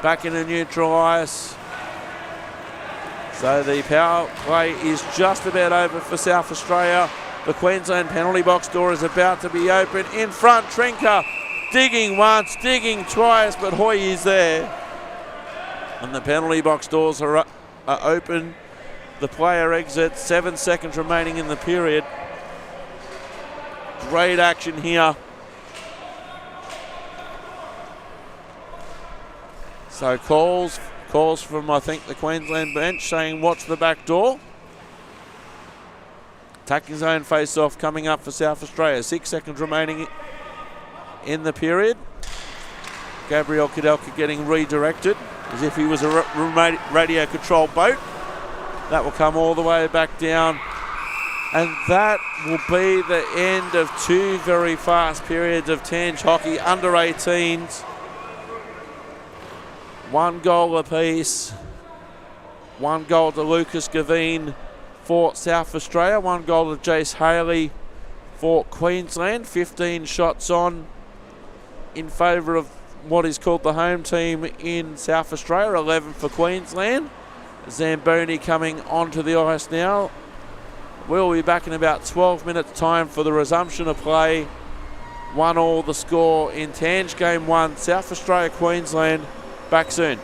Back in a neutral ice. So the power play is just about over for South Australia. The Queensland penalty box door is about to be open. In front, Trinker. Digging once, digging twice, but Hoy is there. And the penalty box doors are open. The player exits. 7 seconds remaining in the period. Great action here. So calls from, I think, the Queensland bench saying watch the back door. Attacking zone face-off coming up for South Australia. 6 seconds remaining in the period. Gabriel Kudelka getting redirected as if he was a radio controlled boat. That will come all the way back down. And that will be the end of 2 very fast periods of Tange hockey. Under 18s. 1 goal apiece. 1 goal to Lucas Gavin for South Australia. 1 goal to Jace Haley for Queensland. 15 shots on in favour of what is called the home team in South Australia. 11 for Queensland. Zamboni coming onto the ice now. We'll be back in about 12 minutes time for the resumption of play. 1-1 the score in Tange Game 1, South Australia, Queensland. Back soon.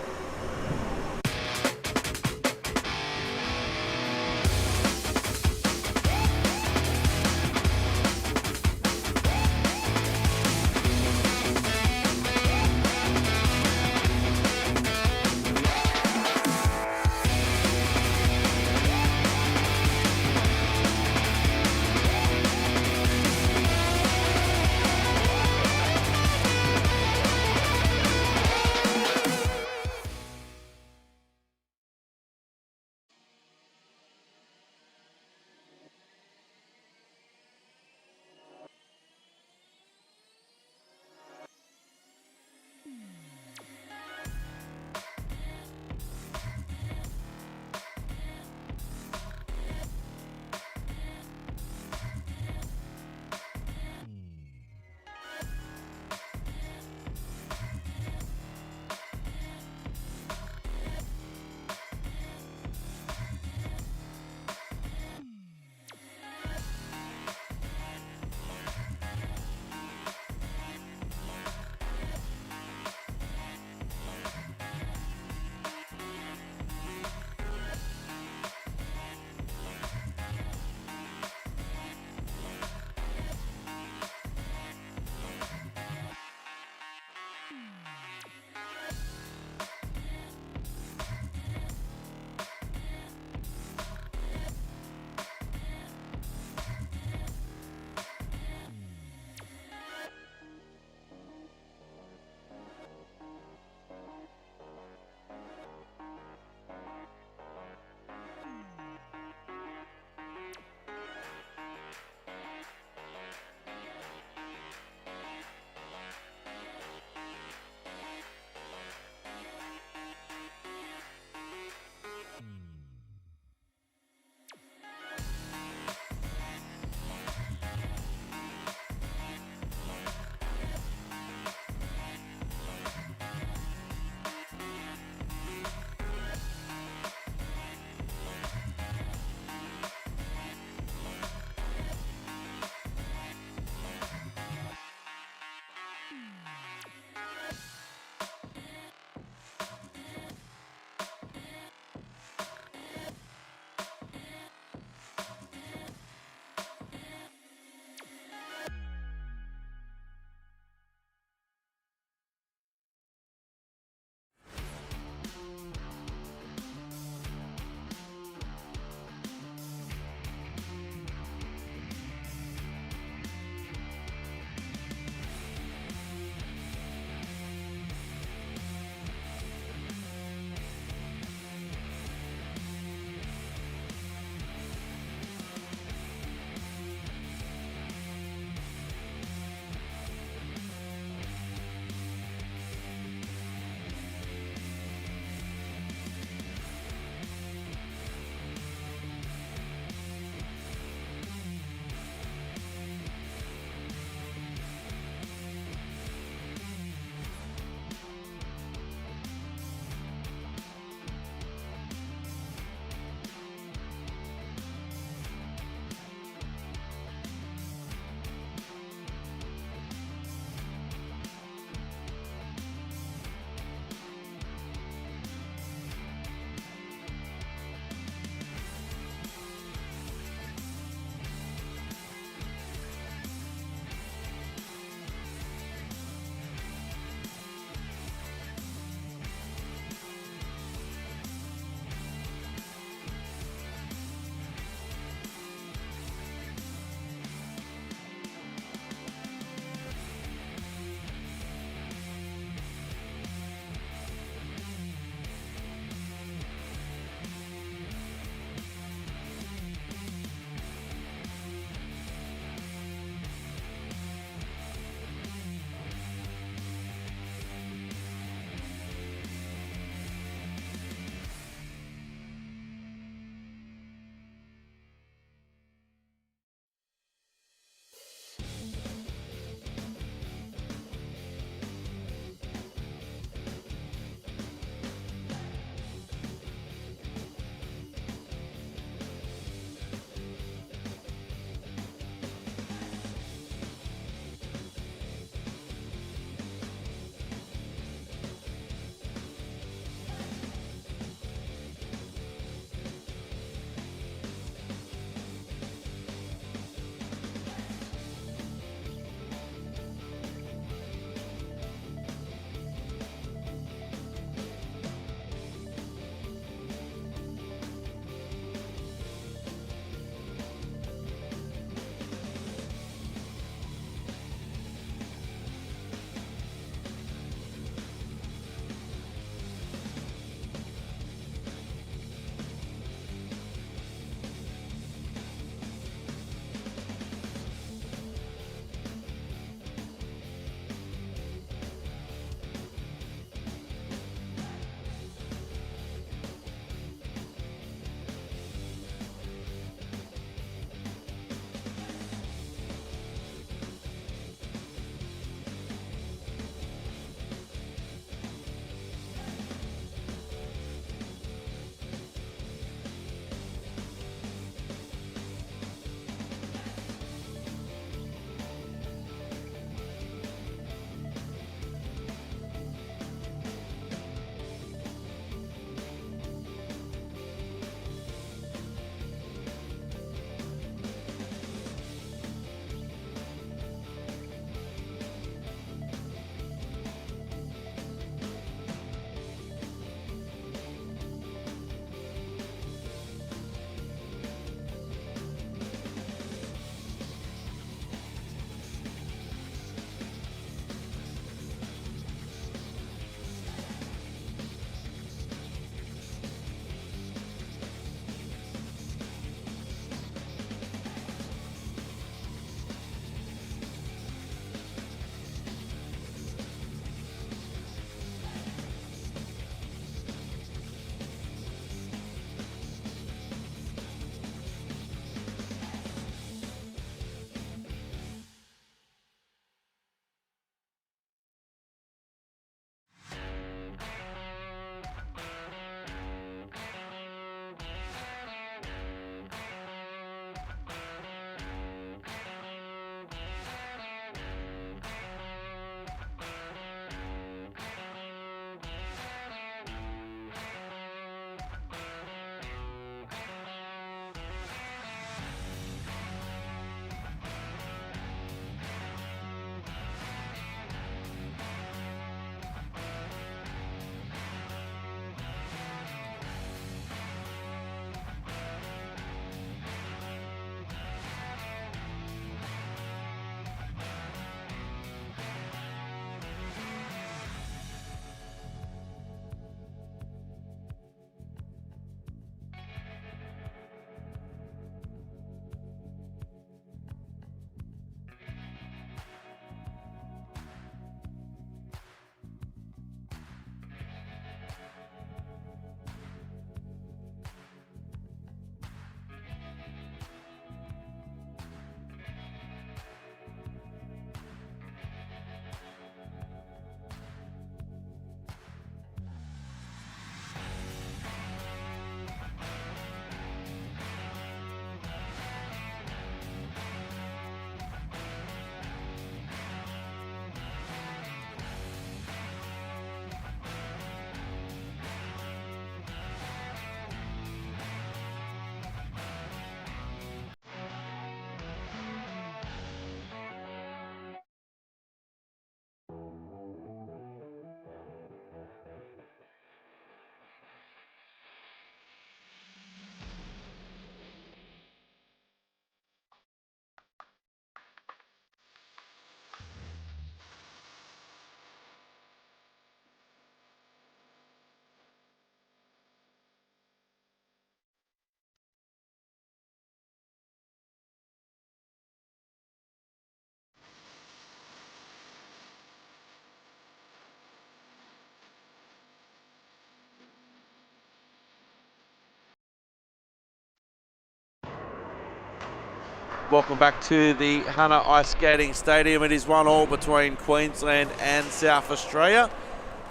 Welcome back to the Hunter Ice Skating Stadium. It is 1-1 between Queensland and South Australia.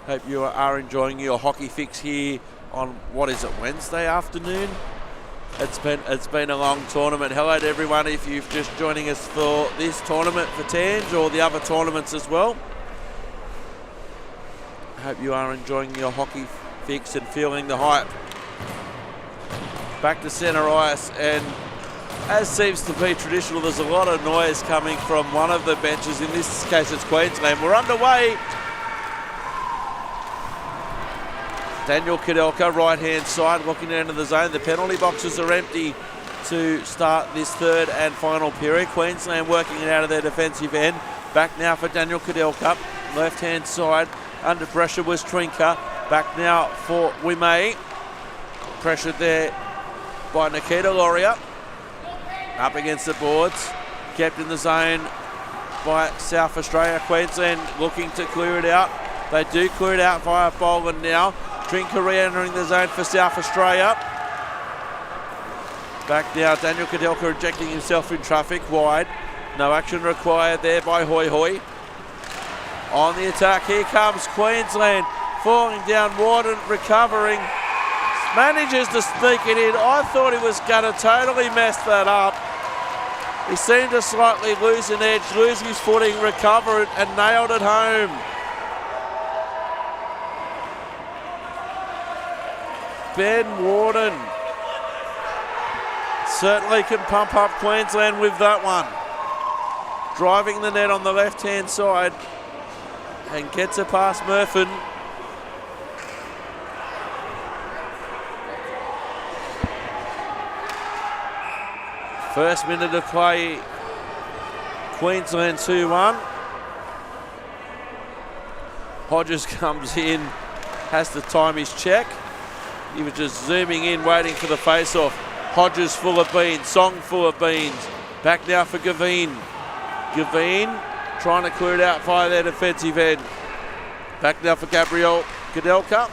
Hope you are enjoying your hockey fix here on, what is it, Wednesday afternoon? It's been a long tournament. Hello to everyone if you're just joining us for this tournament for Tange or the other tournaments as well. Hope you are enjoying your hockey fix and feeling the hype. Back to centre ice, and as seems to be traditional, there's a lot of noise coming from one of the benches. In this case, it's Queensland. We're underway. Daniel Kudelka, right-hand side, looking into the zone. The penalty boxes are empty to start this third and final period. Queensland working it out of their defensive end. Back now for Daniel Kudelka. Left-hand side, under pressure was Trinka. Back now for Wimay. Pressured there by Nikita Loria. Up against the boards. Kept in the zone by South Australia. Queensland looking to clear it out. They do clear it out via Boland now. Trinka re-entering the zone for South Australia. Back now, Daniel Kudelka ejecting himself in traffic wide. No action required there by Hoi Hoi. On the attack, here comes Queensland. Falling down, Warden recovering. Manages to sneak it in. I thought he was going to totally mess that up. He seemed to slightly lose an edge, lose his footing, recover it, and nailed it home. Ben Warden certainly can pump up Queensland with that one. Driving the net on the left-hand side and gets it past Murphin. First minute of play, Queensland 2-1. Hodges comes in, has to time his check. He was just zooming in, waiting for the face-off. Hodges full of beans, Song full of beans. Back now for Gavin. Gavin trying to clear it out via their defensive end. Back now for Gabriel Kudelka.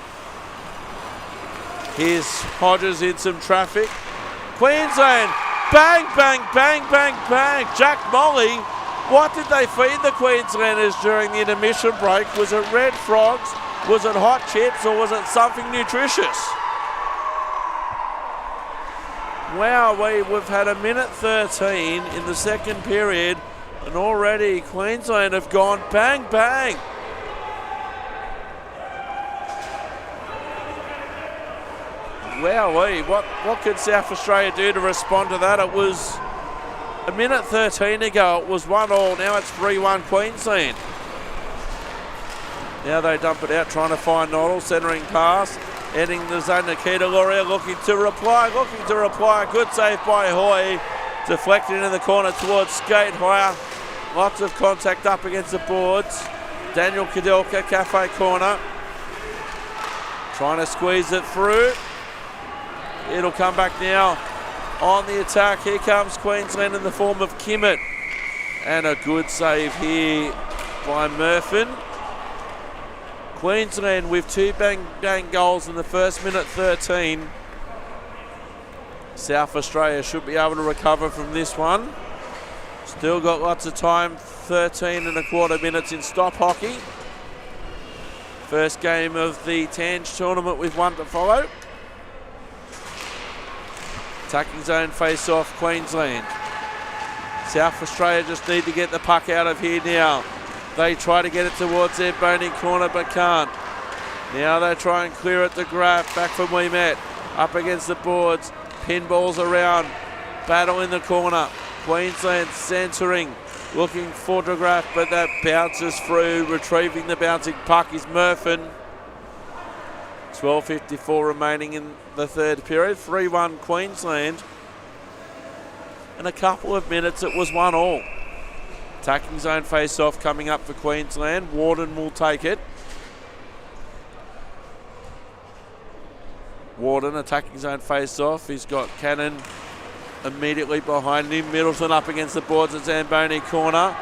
Here's Hodges in some traffic. Queensland, bang, bang, bang, bang, bang. Jack Molly, what did they feed the Queenslanders during the intermission break? Was it red frogs? Was it hot chips, or was it something nutritious? Wow, we've had a minute 13 in the second period, and already Queensland have gone bang, bang. Wowee, what could South Australia do to respond to that? It was a minute 13 ago, it was 1-1, now it's 3-1 Queensland. Now they dump it out, trying to find Noddle, centering pass. Ending the zone, Nikita Loria looking to reply. Good save by Hoy. Deflected into the corner towards skate higher. Lots of contact up against the boards. Daniel Kudelka, cafe corner. Trying to squeeze it through. It'll come back now on the attack. Here comes Queensland in the form of Kimmett. And a good save here by Murphin. Queensland with two bang goals in the first minute 13. South Australia should be able to recover from this one. Still got lots of time, 13 and a quarter minutes in stop hockey. First game of the Tange tournament with one to follow. Attacking zone face-off, Queensland. South Australia just need to get the puck out of here now. They try to get it towards their bony corner but can't. Now they try and clear it to Graf. Back from Wimett. Up against the boards. Pinballs around. Battle in the corner. Queensland centering. Looking for de Graf, but that bounces through. Retrieving the bouncing puck is Murphin. 12:54 remaining in the third period. 3-1 Queensland. In a couple of minutes it was 1-1. Attacking zone face-off coming up for Queensland. Warden will take it. Warden attacking zone face-off. He's got Cannon immediately behind him. Middleton up against the boards at Zamboni corner.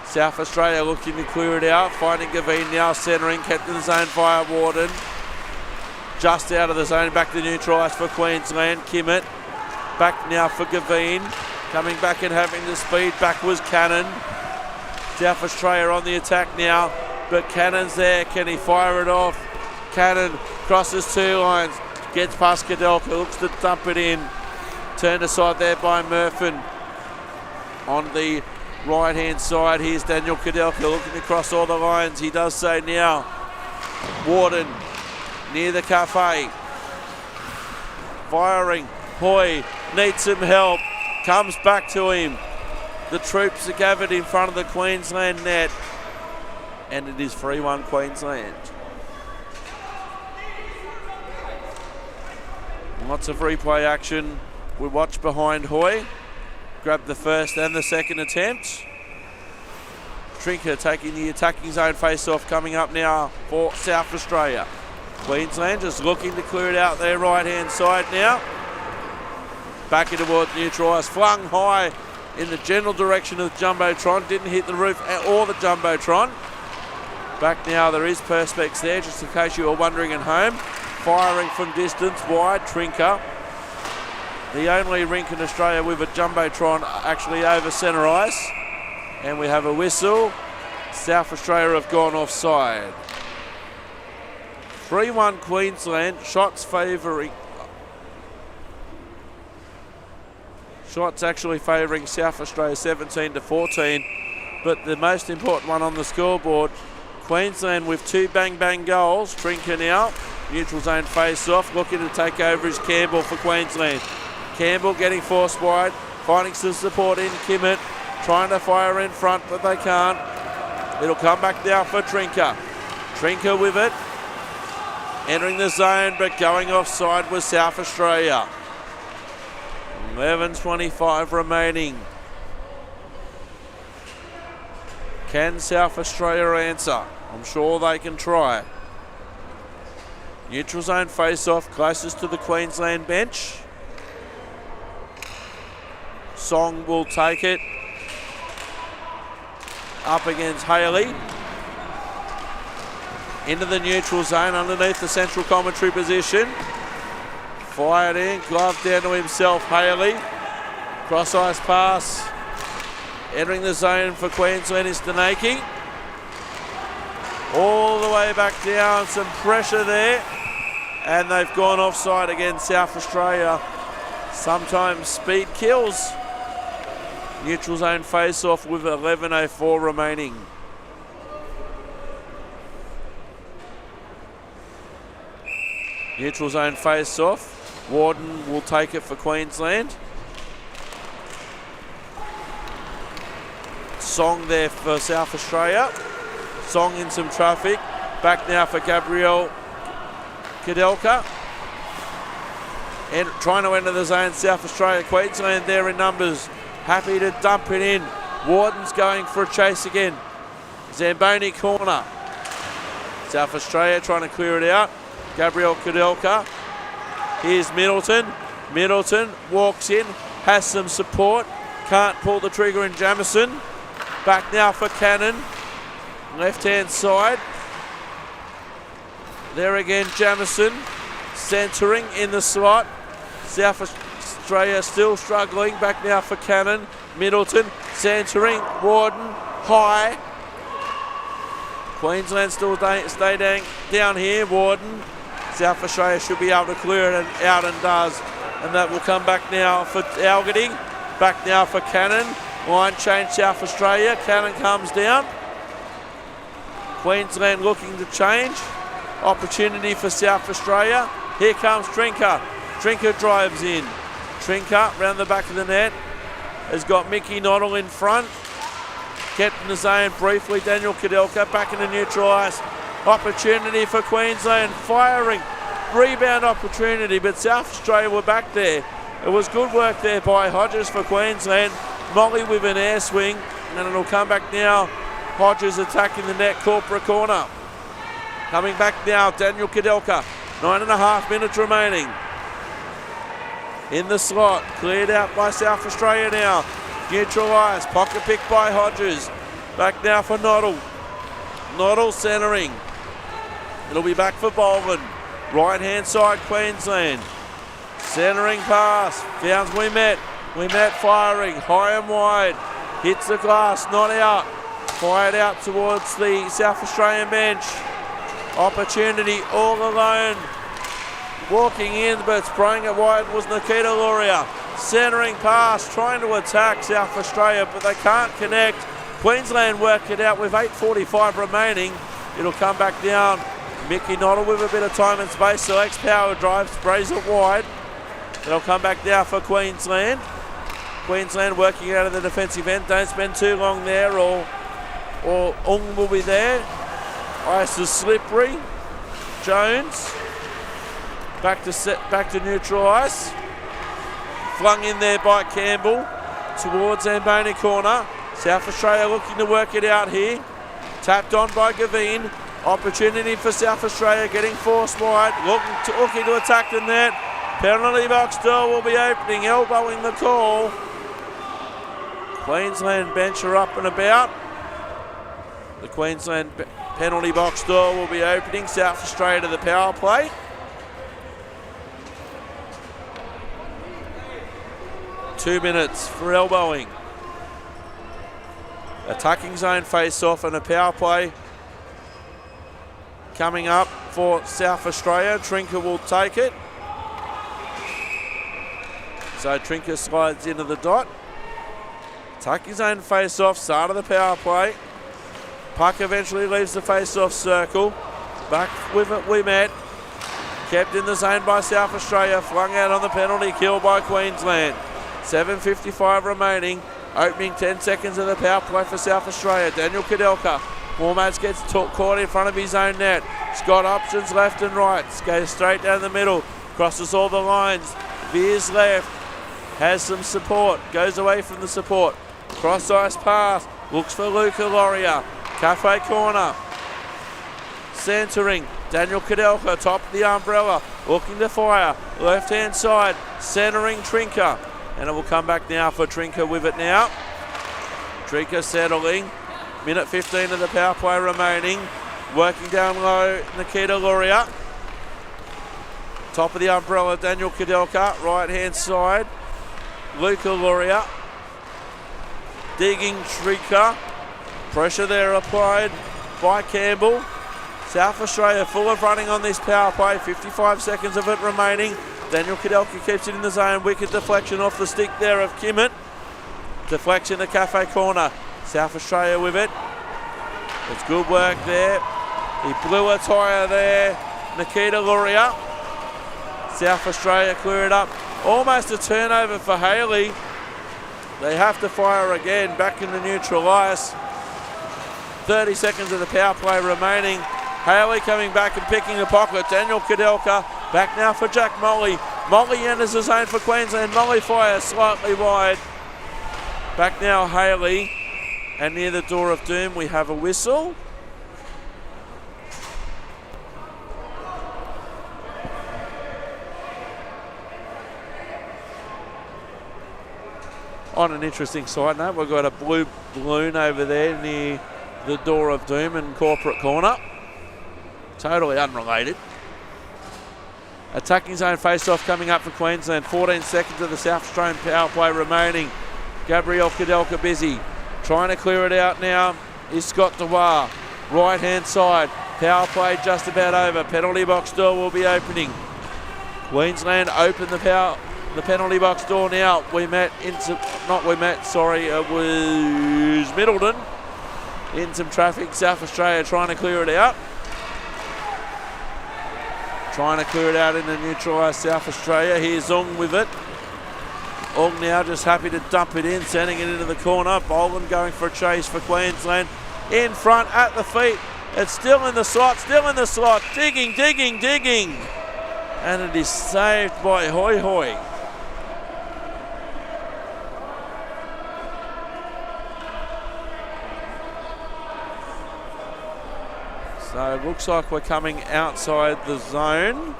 South Australia looking to clear it out. Finding Gavin now centering. Kept in the zone via Warden. Just out of the zone. Back to neutral ice for Queensland. Kimmett. Back now for Gavin. Coming back and having the speed. Back was Cannon. South Australia on the attack now, but Cannon's there. Can he fire it off? Cannon crosses 2 lines, gets past Kudelka, looks to dump it in. Turned aside there by Murphin. On the right-hand side, here's Daniel Kudelka looking to cross all the lines. He does so now. Warden near the cafe. Firing. Hoy needs some help. Comes back to him. The troops are gathered in front of the Queensland net. And it is 3-1 Queensland. Lots of replay action. We watch behind Hoy. Grabbed the first and the second attempt. Trinker taking the attacking zone face-off coming up now for South Australia. Queensland just looking to clear it out their right-hand side now. Back in towards neutral ice, flung high in the general direction of the Jumbotron. Didn't hit the roof or the Jumbotron. Back now, there is Perspex there, just in case you were wondering at home. Firing from distance, wide, Trinker. The only rink in Australia with a Jumbotron actually over centre ice. And we have a whistle. South Australia have gone offside. 3-1 Queensland, shots actually favouring South Australia 17-14, but the most important one on the scoreboard, Queensland with 2 bang-bang goals. Trinker now, neutral zone face-off, looking to take over is Campbell for Queensland. Campbell getting forced wide, finding some support in Kimmett, trying to fire in front, but they can't. It'll come back now for Trinker. Trinker with it, entering the zone, but going offside was South Australia. 11:25 remaining. Can South Australia answer? I'm sure they can try. Neutral zone face-off closest to the Queensland bench. Song will take it. Up against Haley. Into the neutral zone underneath the central commentary position. Fired in, glove down to himself, Haley. Cross ice pass. Entering the zone for Queensland is Stanaki. All the way back down, some pressure there. And they've gone offside against South Australia. Sometimes speed kills. Neutral zone face-off with 11:04 remaining. Neutral zone face-off. Warden will take it for Queensland. Song there for South Australia. Song in some traffic. Back now for Gabriel Kudelka. And trying to enter the zone, South Australia. Queensland there in numbers. Happy to dump it in. Warden's going for a chase again. Zamboni corner. South Australia trying to clear it out. Gabriel Kudelka. Here's Middleton. Middleton walks in, has some support. Can't pull the trigger in Jamison. Back now for Cannon. Left-hand side. There again, Jamison. Centering in the slot. South Australia still struggling. Back now for Cannon. Middleton. Centering. Warden. High. Queensland still stay down here. Warden. South Australia should be able to clear it out and does. And that will come back now for Algety. Back now for Cannon. Line change South Australia. Cannon comes down. Queensland looking to change. Opportunity for South Australia. Here comes Trinker. Trinker drives in. Trinker round the back of the net. Has got Mickey Noddle in front. Kept in the zone briefly. Daniel Kudelka back in the neutral ice. Opportunity for Queensland, firing, rebound opportunity, but South Australia were back there. It was good work there by Hodges for Queensland. Molly with an air swing, and it'll come back now. Hodges attacking the net, corporate corner. Coming back now, Daniel Kudelka, 9.5 minutes remaining. In the slot, cleared out by South Australia now. Neutral ice, pocket pick by Hodges. Back now for Noddle. Noddle centering. It'll be back for Bolvin. Right hand side Queensland. Centering pass. Founds Wimet. We met firing high and wide. Hits the glass, not out. Fired out towards the South Australian bench. Opportunity all alone. Walking in, but spraying it wide was Nikita Luria. Centering pass, trying to attack South Australia, but they can't connect. Queensland work it out with 8:45 remaining. It'll come back down. Mickey Noddle with a bit of time and space. Selects power drive, sprays it wide. It'll come back down for Queensland. Queensland working out of the defensive end. Don't spend too long there, or Ung will be there. Ice is slippery. Jones back to neutral ice. Flung in there by Campbell towards Zamboni corner. South Australia looking to work it out here. Tapped on by Gavin. Opportunity for South Australia, getting forced wide. Looking to attack the net. Penalty box door will be opening, elbowing the call. Queensland bench are up and about. The Queensland penalty box door will be opening. South Australia to the power play. Two minutes for elbowing. Attacking zone face-off and a power play coming up for South Australia. Trinker will take it. So Trinker slides into the dot. Attacking zone face-off, start of the power play. Puck eventually leaves the face-off circle. Back with it, we met. Kept in the zone by South Australia. Flung out on the penalty kill by Queensland. 7:55 remaining. Opening 10 seconds of the power play for South Australia. Daniel Kadelka. Mormats gets caught in front of his own net. He's got options left and right. Goes straight down the middle. Crosses all the lines. Veers left. Has some support. Goes away from the support. Cross ice pass. Looks for Luca Loria. Cafe corner. Centering. Daniel Kadelka, top of the umbrella. Looking to fire. Left hand side. Centering Trinker. And it will come back now for Trinker with it now. Trinker settling. Minute 15 of the power play remaining. Working down low, Nikita Luria. Top of the umbrella, Daniel Kadelka. Right hand side, Luca Luria. Digging Trinker. Pressure there applied by Campbell. South Australia full of running on this power play. 55 seconds of it remaining. Daniel Kadelka keeps it in the zone. Wicked deflection off the stick there of Kimmett. Deflection to Cafe corner. South Australia with it. It's good work there. He blew a tyre there. Nikita Luria. South Australia clear it up. Almost a turnover for Haley. They have to fire again. Back in the neutral ice. 30 seconds of the power play remaining. Haley coming back and picking the pocket. Daniel Kadelka back now for Jack Molly. Molly enters the zone for Queensland. Molly fires slightly wide. Back now Haley. And near the door of doom we have a whistle. On an interesting side note, we've got a blue balloon over there near the door of doom in corporate corner. Totally unrelated. Attacking zone face-off coming up for Queensland. 14 seconds of the South Australian power play remaining. Gabriel Kadelka busy. Trying to clear it out now is Scott Dewar. Right hand side. Power play just about over. Penalty box door will be opening. Queensland open the penalty box door now. It was Middleton. In some traffic. South Australia trying to clear it out. Trying to clear it out in the neutralised South Australia. Here's Ung with it. Ung now just happy to dump it in, sending it into the corner. Boland going for a chase for Queensland. In front, at the feet. It's still in the slot, Digging. And it is saved by Hoi Hoi. So it looks like we're coming outside the zone.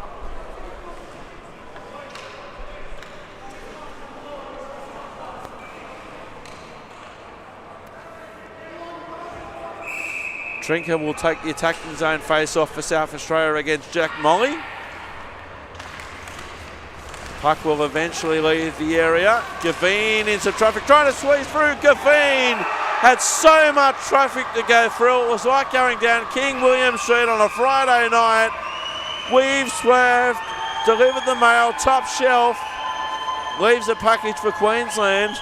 Trinker will take the attacking zone face off for South Australia against Jack Molly. Puck will eventually leave the area. Gavin into traffic, trying to squeeze through. Gavin had so much traffic to go through. It was like going down King William Street on a Friday night. We've swerved, delivered the mail, top shelf, leaves a package for Queensland,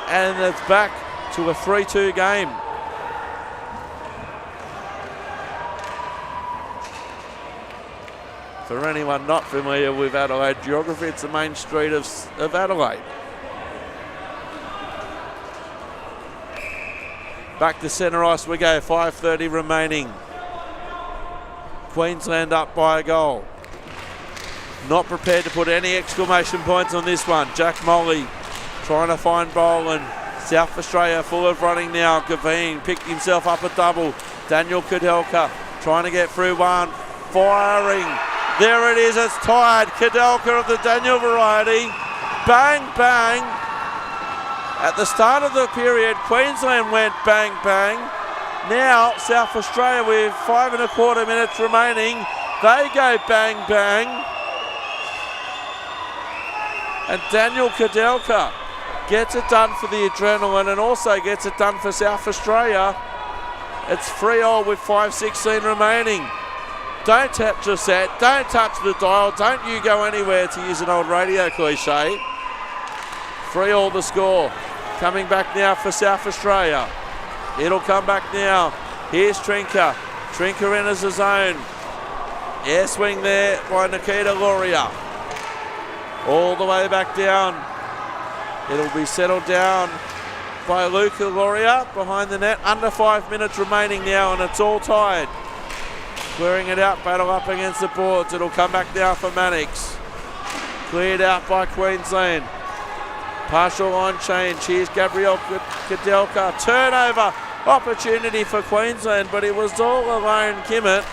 and it's back to a 3-2 game. For anyone not familiar with Adelaide geography, it's the main street of Adelaide. Back to centre ice we go, 5:30 remaining. Queensland up by a goal. Not prepared to put any exclamation points on this one. Jack Molly trying to find Boland. South Australia full of running now. Gavin picked himself up a double. Daniel Kudelka trying to get through one. Firing. There it is, it's tied. Kudelka of the Daniel variety. Bang, bang. At the start of the period, Queensland went bang, bang. Now, South Australia with 5 1/4 minutes remaining. They go bang, bang. And Daniel Kudelka gets it done for the adrenaline and also gets it done for South Australia. It's 3-3 with 5:16 remaining. Don't touch the set, don't touch the dial, don't you go anywhere, to use an old radio cliche. 3-3 the score. Coming back now for South Australia. It'll come back now. Here's Trinker. Trinker enters the zone. Air swing there by Nikita Loria. All the way back down. It'll be settled down by Luca Loria behind the net. Under 5 minutes remaining now, and it's all tied. Clearing it out, battle up against the boards. It'll come back now for Mannix. Cleared out by Queensland. Partial line change. Here's Gabriel Kudelka. Turnover opportunity for Queensland, but it was all alone. Kimmett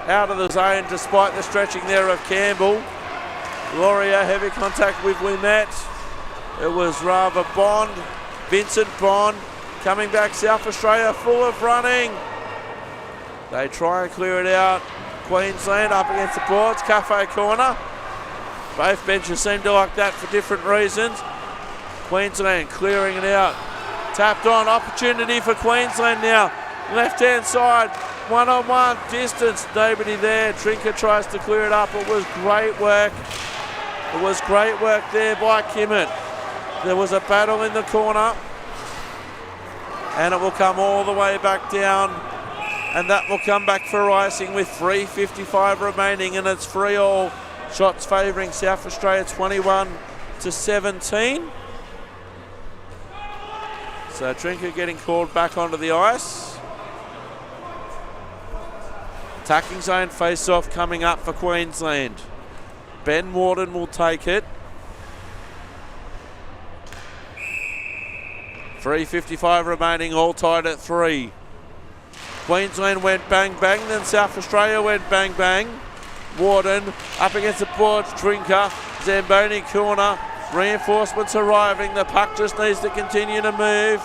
out of the zone despite the stretching there of Campbell. Loria heavy contact with Wimet. It was rather Bond. Vincent Bond coming back. South Australia full of running. They try and clear it out. Queensland up against the boards. Cafe corner. Both benches seem to like that for different reasons. Queensland clearing it out. Tapped on. Opportunity for Queensland now. Left-hand side. One-on-one. Distance. Nobody there. Trinker tries to clear it up. It was great work. It was great work there by Kimmett. There was a battle in the corner. And it will come all the way back down. And that will come back for icing with 3:55 remaining, and it's 3-3. Shots favouring South Australia 21-17. So Trinker getting called back onto the ice. Attacking zone face-off coming up for Queensland. Ben Warden will take it. 3:55 remaining, all tied at 3. Queensland went bang bang, then South Australia went bang bang. Warden up against the boards, Trinker, Zamboni corner, reinforcements arriving, the puck just needs to continue to move.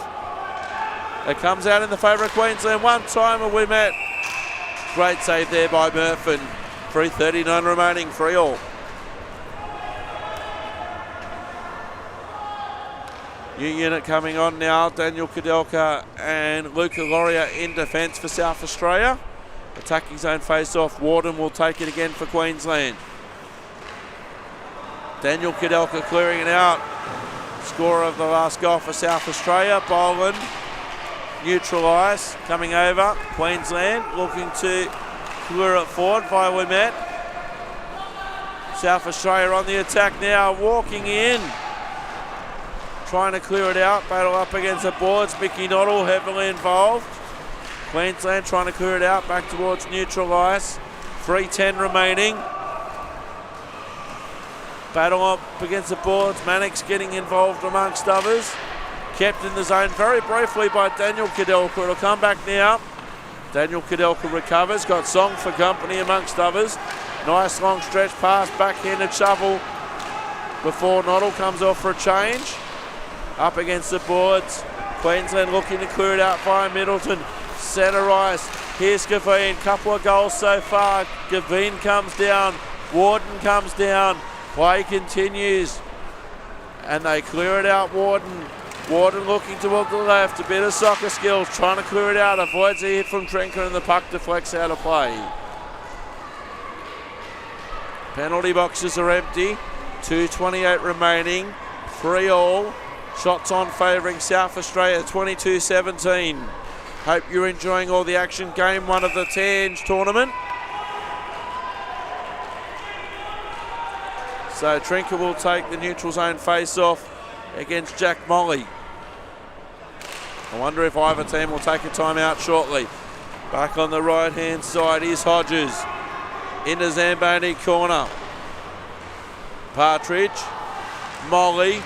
It comes out in the favour of Queensland, one-timer we met. Great save there by Murphin. 3:39 remaining, 3-3. New unit coming on now, Daniel Kudelka and Luca Loria in defence for South Australia. Attacking zone face-off, Warden will take it again for Queensland. Daniel Kudelka clearing it out. Scorer of the last goal for South Australia, Boland. Neutral ice, coming over, Queensland looking to clear it forward via Wimet. South Australia on the attack now, walking in. Trying to clear it out, battle up against the boards. Mickey Noddle heavily involved. Queensland trying to clear it out back towards neutral ice. 3:10 remaining. Battle up against the boards. Mannix getting involved amongst others. Kept in the zone very briefly by Daniel Kudelka. It'll come back now. Daniel Kudelka recovers. Got Song for company amongst others. Nice long stretch pass, backhanded shovel before Noddle comes off for a change. Up against the boards. Queensland looking to clear it out via Middleton. Centre ice. Here's Gavin. Couple of goals so far. Gavin comes down. Warden comes down. Play continues. And they clear it out, Warden. Warden looking toward the left. A bit of soccer skills. Trying to clear it out. Avoids a hit from Trinker and the puck deflects out of play. Penalty boxes are empty. 2:28 remaining. 3-all. Shots on favouring South Australia, 22-17. Hope you're enjoying all the action. Game 1 of the Tange tournament. So Trinker will take the neutral zone face-off against Jack Molly. I wonder if either team will take a timeout shortly. Back on the right-hand side is Hodges. Into Zamboni corner. Partridge. Molly.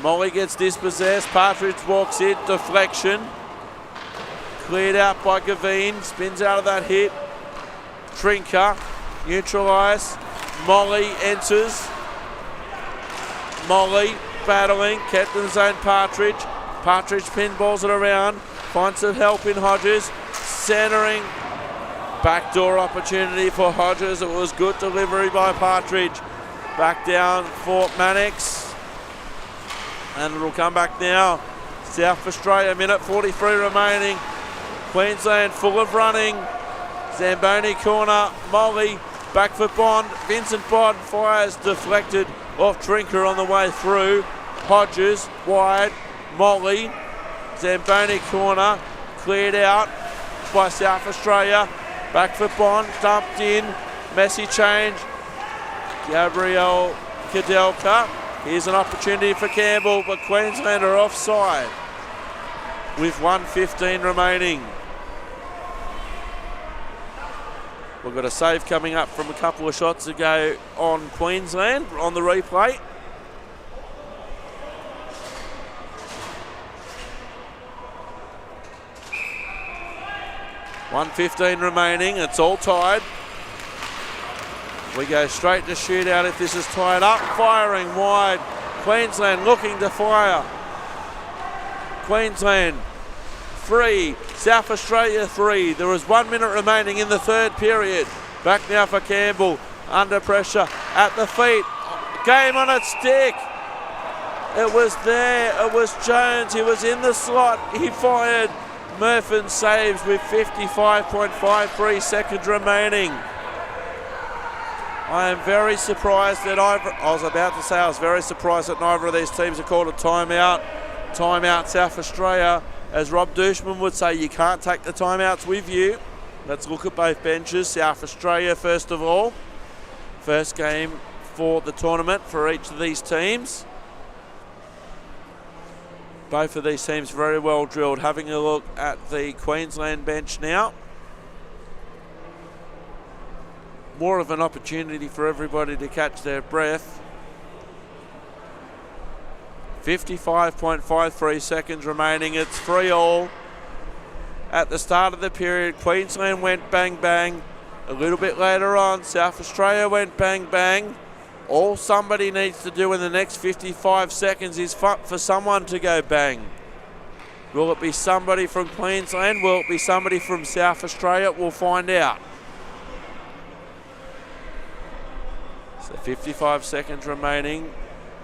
Molly gets dispossessed. Partridge walks in. Deflection. Cleared out by Gavin. Spins out of that hit. Trinker. Neutralised. Molly enters. Molly battling. Kept in the zone. Partridge. Partridge pinballs it around. Finds some help in Hodges. Centering. Backdoor opportunity for Hodges. It was good delivery by Partridge. Back down for Mannix. And it'll come back now. South Australia, minute 43 remaining. Queensland full of running. Zamboni corner. Molly. Back for Bond. Vincent Bond fires deflected off Trinker on the way through. Hodges wide. Molly. Zamboni corner. Cleared out by South Australia. Back for Bond. Dumped in. Messy change. Gabriel Kadelka. Here's an opportunity for Campbell, but Queensland are offside with 1:15 remaining. We've got a save coming up from a couple of shots ago on Queensland on the replay. $1:15 remaining. It's all tied. We go straight to shootout if this is tied up. Firing wide. Queensland looking to fire. Queensland 3, South Australia 3. There is 1 minute remaining in the third period. Back now for Campbell. Under pressure at the feet. Game on its stick. It was there. It was Jones. He was in the slot. He fired. Murphin saves with 55.53 seconds remaining. I am very surprised that I was very surprised that neither of these teams have called a timeout. Timeout South Australia. As Rob Dushman would say, you can't take the timeouts with you. Let's look at both benches. South Australia first of all. First game for the tournament for each of these teams. Both of these teams very well drilled. Having a look at the Queensland bench now. More of an opportunity for everybody to catch their breath. 55.53 seconds remaining. It's 3-all. At the start of the period, Queensland went bang bang. A little bit later on, South Australia went bang bang. All somebody needs to do in the next 55 seconds is for someone to go bang. Will it be somebody from Queensland? Will it be somebody from South Australia? We'll find out. So 55 seconds remaining.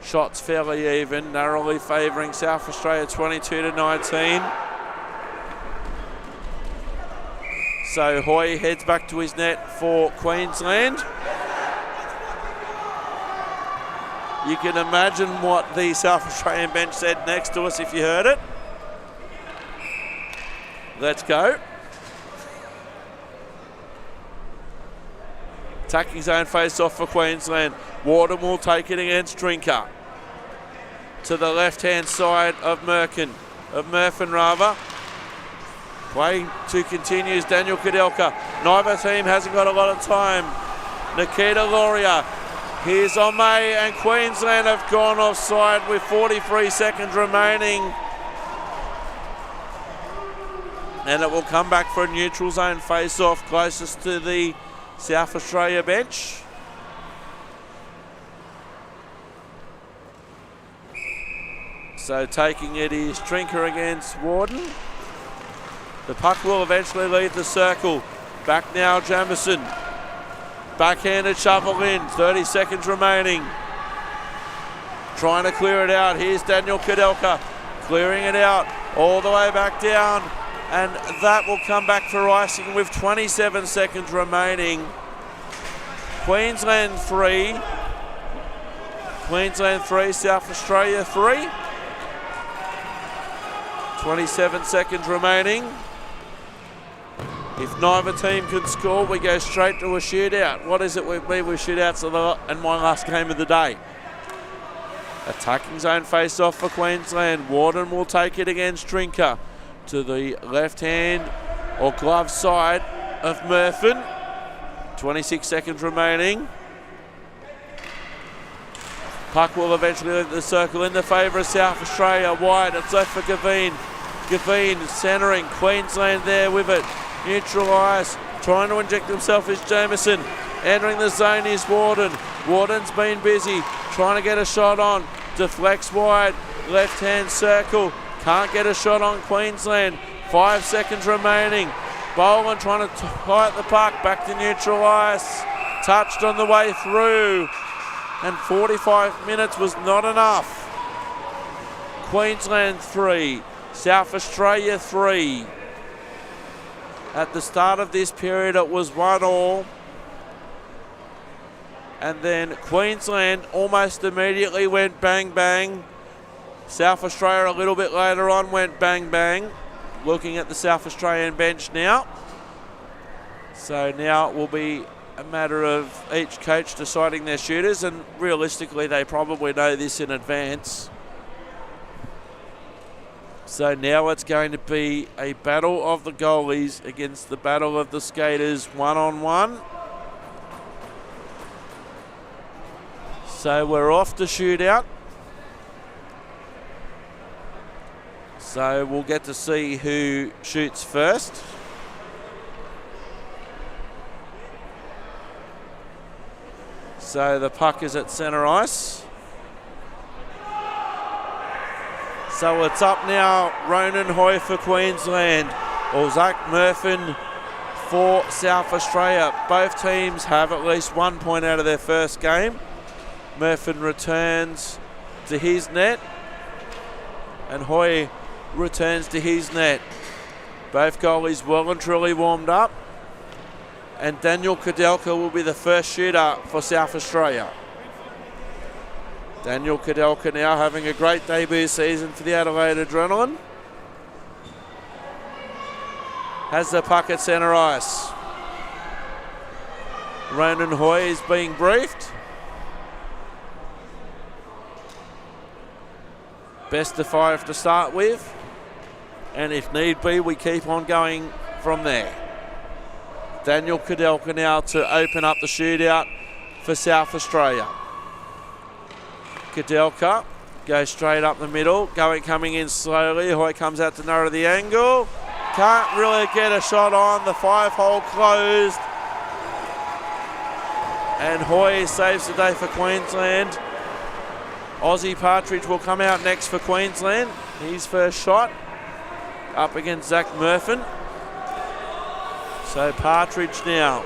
Shots fairly even, narrowly favouring South Australia 22-19. So Hoy heads back to his net for Queensland. You can imagine what the South Australian bench said next to us if you heard it. Let's go. Attacking zone face-off for Queensland. Warden will take it against Trinker. To the left-hand side of Murphin. Play to continues Daniel Kadelka. Neither team hasn't got a lot of time. Nikita Loria. Here's Ome, and Queensland have gone offside with 43 seconds remaining. And it will come back for a neutral zone face-off closest to the South Australia bench. So taking it is Trinker against Warden. The puck will eventually leave the circle. Back now, Jamison. Backhanded shovel in, 30 seconds remaining. Trying to clear it out. Here's Daniel Kudelka clearing it out all the way back down. And that will come back for icing with 27 seconds remaining. Queensland 3. Queensland 3, South Australia 3. 27 seconds remaining. If neither team can score, we go straight to a shootout. What is it with me with shootouts in my last game of the day? Attacking zone face-off for Queensland. Warden will take it against Trinker. To the left hand or glove side of Murphin. 26 seconds remaining. Puck will eventually leave the circle in the favour of South Australia. Wide, it's left for Gavin. Gavin centering, Queensland there with it. Neutral ice, trying to inject himself is Jameson. Entering the zone is Warden. Warden's been busy, trying to get a shot on. Deflects wide, left-hand circle. Can't get a shot on Queensland. 5 seconds remaining. Boland trying to fight the puck back to neutral ice. Touched on the way through. And 45 minutes was not enough. Queensland 3, South Australia 3. At the start of this period it was 1-1. And then Queensland almost immediately went bang bang. South Australia a little bit later on went bang bang. Looking at the South Australian bench now. So now it will be a matter of each coach deciding their shooters, and realistically they probably know this in advance. So now it's going to be a battle of the goalies against the battle of the skaters, 1-on-1. So we're off to shootout. So we'll get to see who shoots first. So the puck is at centre ice. So it's up now, Ronan Hoy for Queensland, or Zach Murphin for South Australia. Both teams have at least 1 point out of their first game. Murphin returns to his net, and Hoy returns to his net. Both goalies well and truly warmed up. And Daniel Kudelka will be the first shooter for South Australia. Daniel Kudelka now having a great debut season for the Adelaide Adrenaline. Has the puck at centre ice. Ronan Hoy is being briefed. Best of 5 to start with. And if need be, we keep on going from there. Daniel Kudelka now to open up the shootout for South Australia. Kudelka goes straight up the middle, coming in slowly. Hoy comes out to narrow the angle. Can't really get a shot on. The 5-hole closed. And Hoy saves the day for Queensland. Aussie Partridge will come out next for Queensland. His first shot up against Zach Murphin. So Partridge now.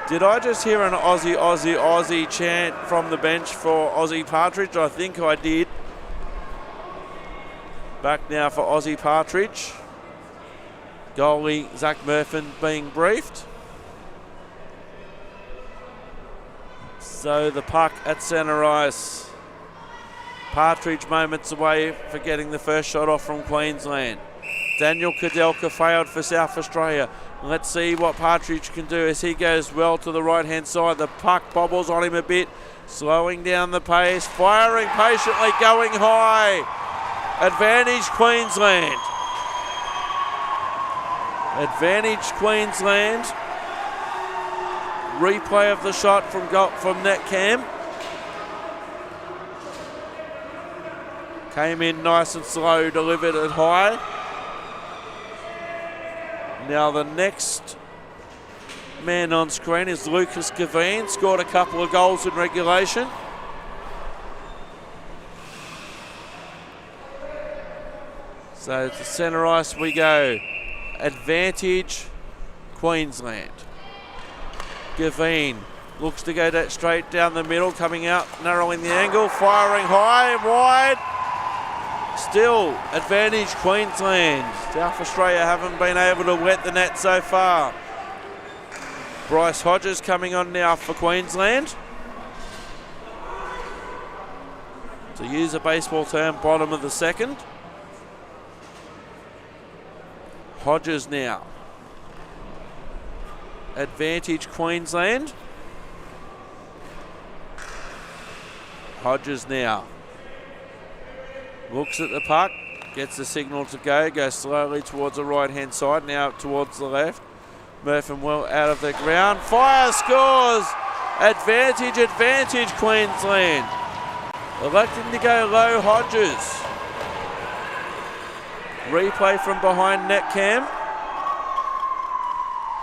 Did I just hear an Aussie, Aussie, Aussie chant from the bench for Aussie Partridge? I think I did. Back now for Aussie Partridge. Goalie Zach Murphin being briefed. So the puck at centre ice. Partridge moments away for getting the first shot off from Queensland. Daniel Kudelka failed for South Australia. Let's see what Partridge can do as he goes well to the right-hand side. The puck bobbles on him a bit, slowing down the pace, firing patiently, going high. Advantage Queensland. Advantage Queensland. Replay of the shot from net cam. Came in nice and slow, delivered it high. Now the next man on screen is Lucas Gavin. Scored a couple of goals in regulation. So to centre ice we go. Advantage Queensland. Gavin looks to go that straight down the middle, coming out, narrowing the angle, firing high, wide. Still advantage Queensland. South Australia haven't been able to wet the net so far. Bryce Hodges coming on now for Queensland. To use a baseball term, bottom of the second. Hodges now. Advantage Queensland. Hodges now. Looks at the puck, gets the signal to go, goes slowly towards the right-hand side, now towards the left. Murphy well out of the ground, fires, scores! Advantage Queensland. Electing to go low, Hodges. Replay from behind net cam.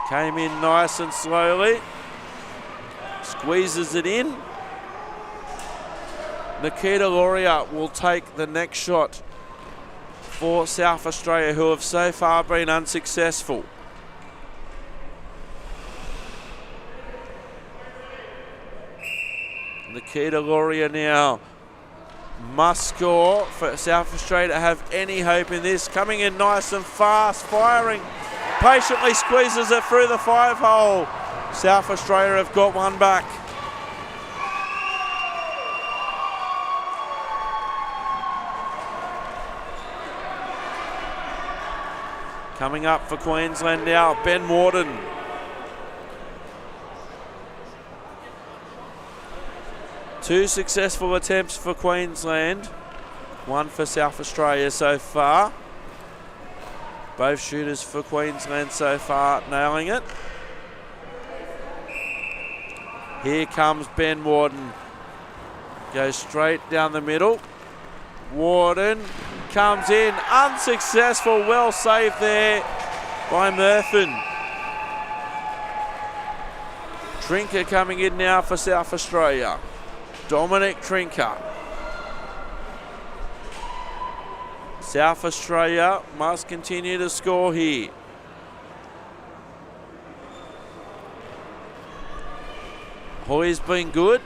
Came in nice and slowly. Squeezes it in. Nikita Lauria will take the next shot for South Australia, who have so far been unsuccessful. Nikita Lauria now must score for South Australia to have any hope in this. Coming in nice and fast, firing, patiently squeezes it through the 5-hole. South Australia have got one back. Coming up for Queensland now, Ben Warden. Two successful attempts for Queensland, one for South Australia so far. Both shooters for Queensland so far nailing it. Here comes Ben Warden. Goes straight down the middle. Warden comes in, unsuccessful, well saved there by Murphy. Trinker coming in now for South Australia. Dominic Trinker. South Australia must continue to score here. Hoy's been good.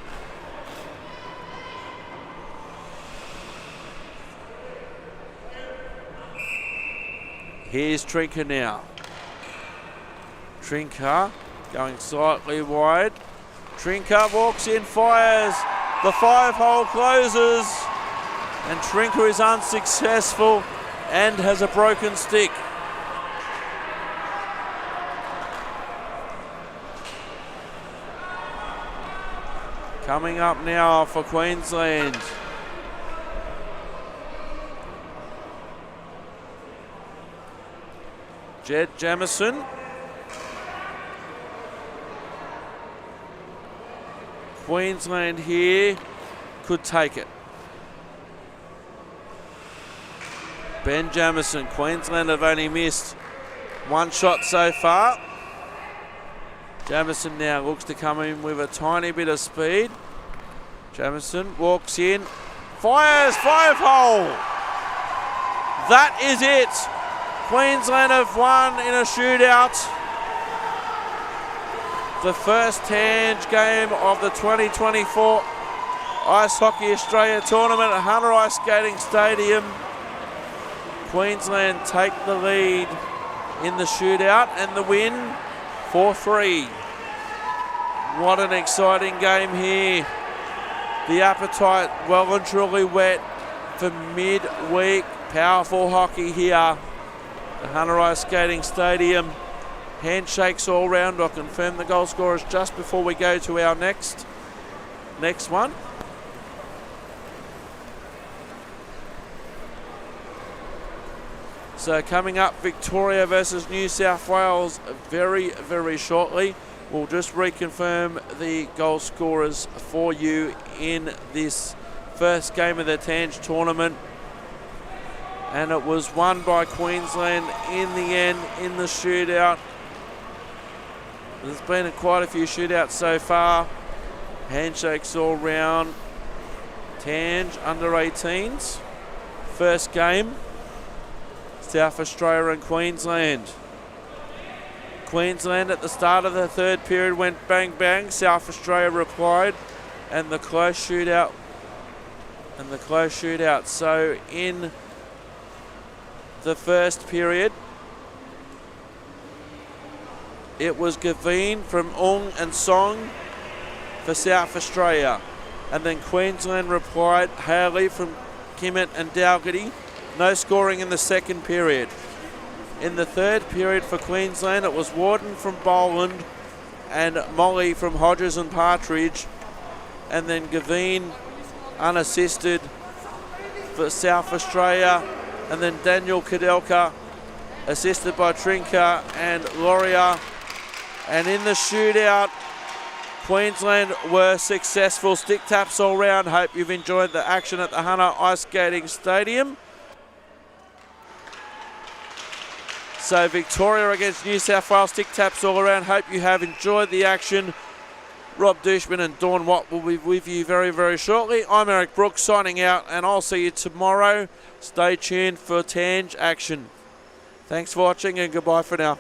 Here's Trinker now. Trinker going slightly wide. Trinker walks in, fires. The 5-hole closes. And Trinker is unsuccessful and has a broken stick. Coming up now for Queensland. Jed Jamieson. Queensland here could take it. Ben Jamieson. Queensland have only missed one shot so far. Jamieson now looks to come in with a tiny bit of speed. Jamieson walks in, fires, 5-hole. That is it. Queensland have won in a shootout. The first Tange game of the 2024 Ice Hockey Australia tournament at Hunter Ice Skating Stadium. Queensland take the lead in the shootout and the win 4-3. What an exciting game here. The appetite well and truly wet for midweek powerful hockey here at Hunter Ice Skating Stadium. Handshakes all round. I'll confirm the goal scorers just before we go to our next one. So coming up, Victoria versus New South Wales very, very shortly. We'll just reconfirm the goal scorers for you in this first game of the Tange tournament. And it was won by Queensland in the end in the shootout. There's been quite a few shootouts so far. Handshakes all round. Tange under 18s. First game. South Australia and Queensland. Queensland at the start of the third period went bang bang. South Australia replied, and the close shootout. So in the first period, it was Gavin from Ung and Song for South Australia. And then Queensland replied, Haley from Kimmett and Dalgety. No scoring in the second period. In the third period for Queensland, it was Warden from Boland and Molly from Hodges and Partridge. And then Gavin unassisted for South Australia. And then Daniel Kadelka assisted by Trinker and Laurier. And in the shootout, Queensland were successful. Stick taps all round. Hope you've enjoyed the action at the Hunter Ice Skating Stadium. So Victoria against New South Wales, stick taps all around. Hope you have enjoyed the action. Rob Dushman and Dawn Watt will be with you very, very shortly. I'm Eric Brooks signing out, and I'll see you tomorrow. Stay tuned for Tange action. Thanks for watching, and goodbye for now.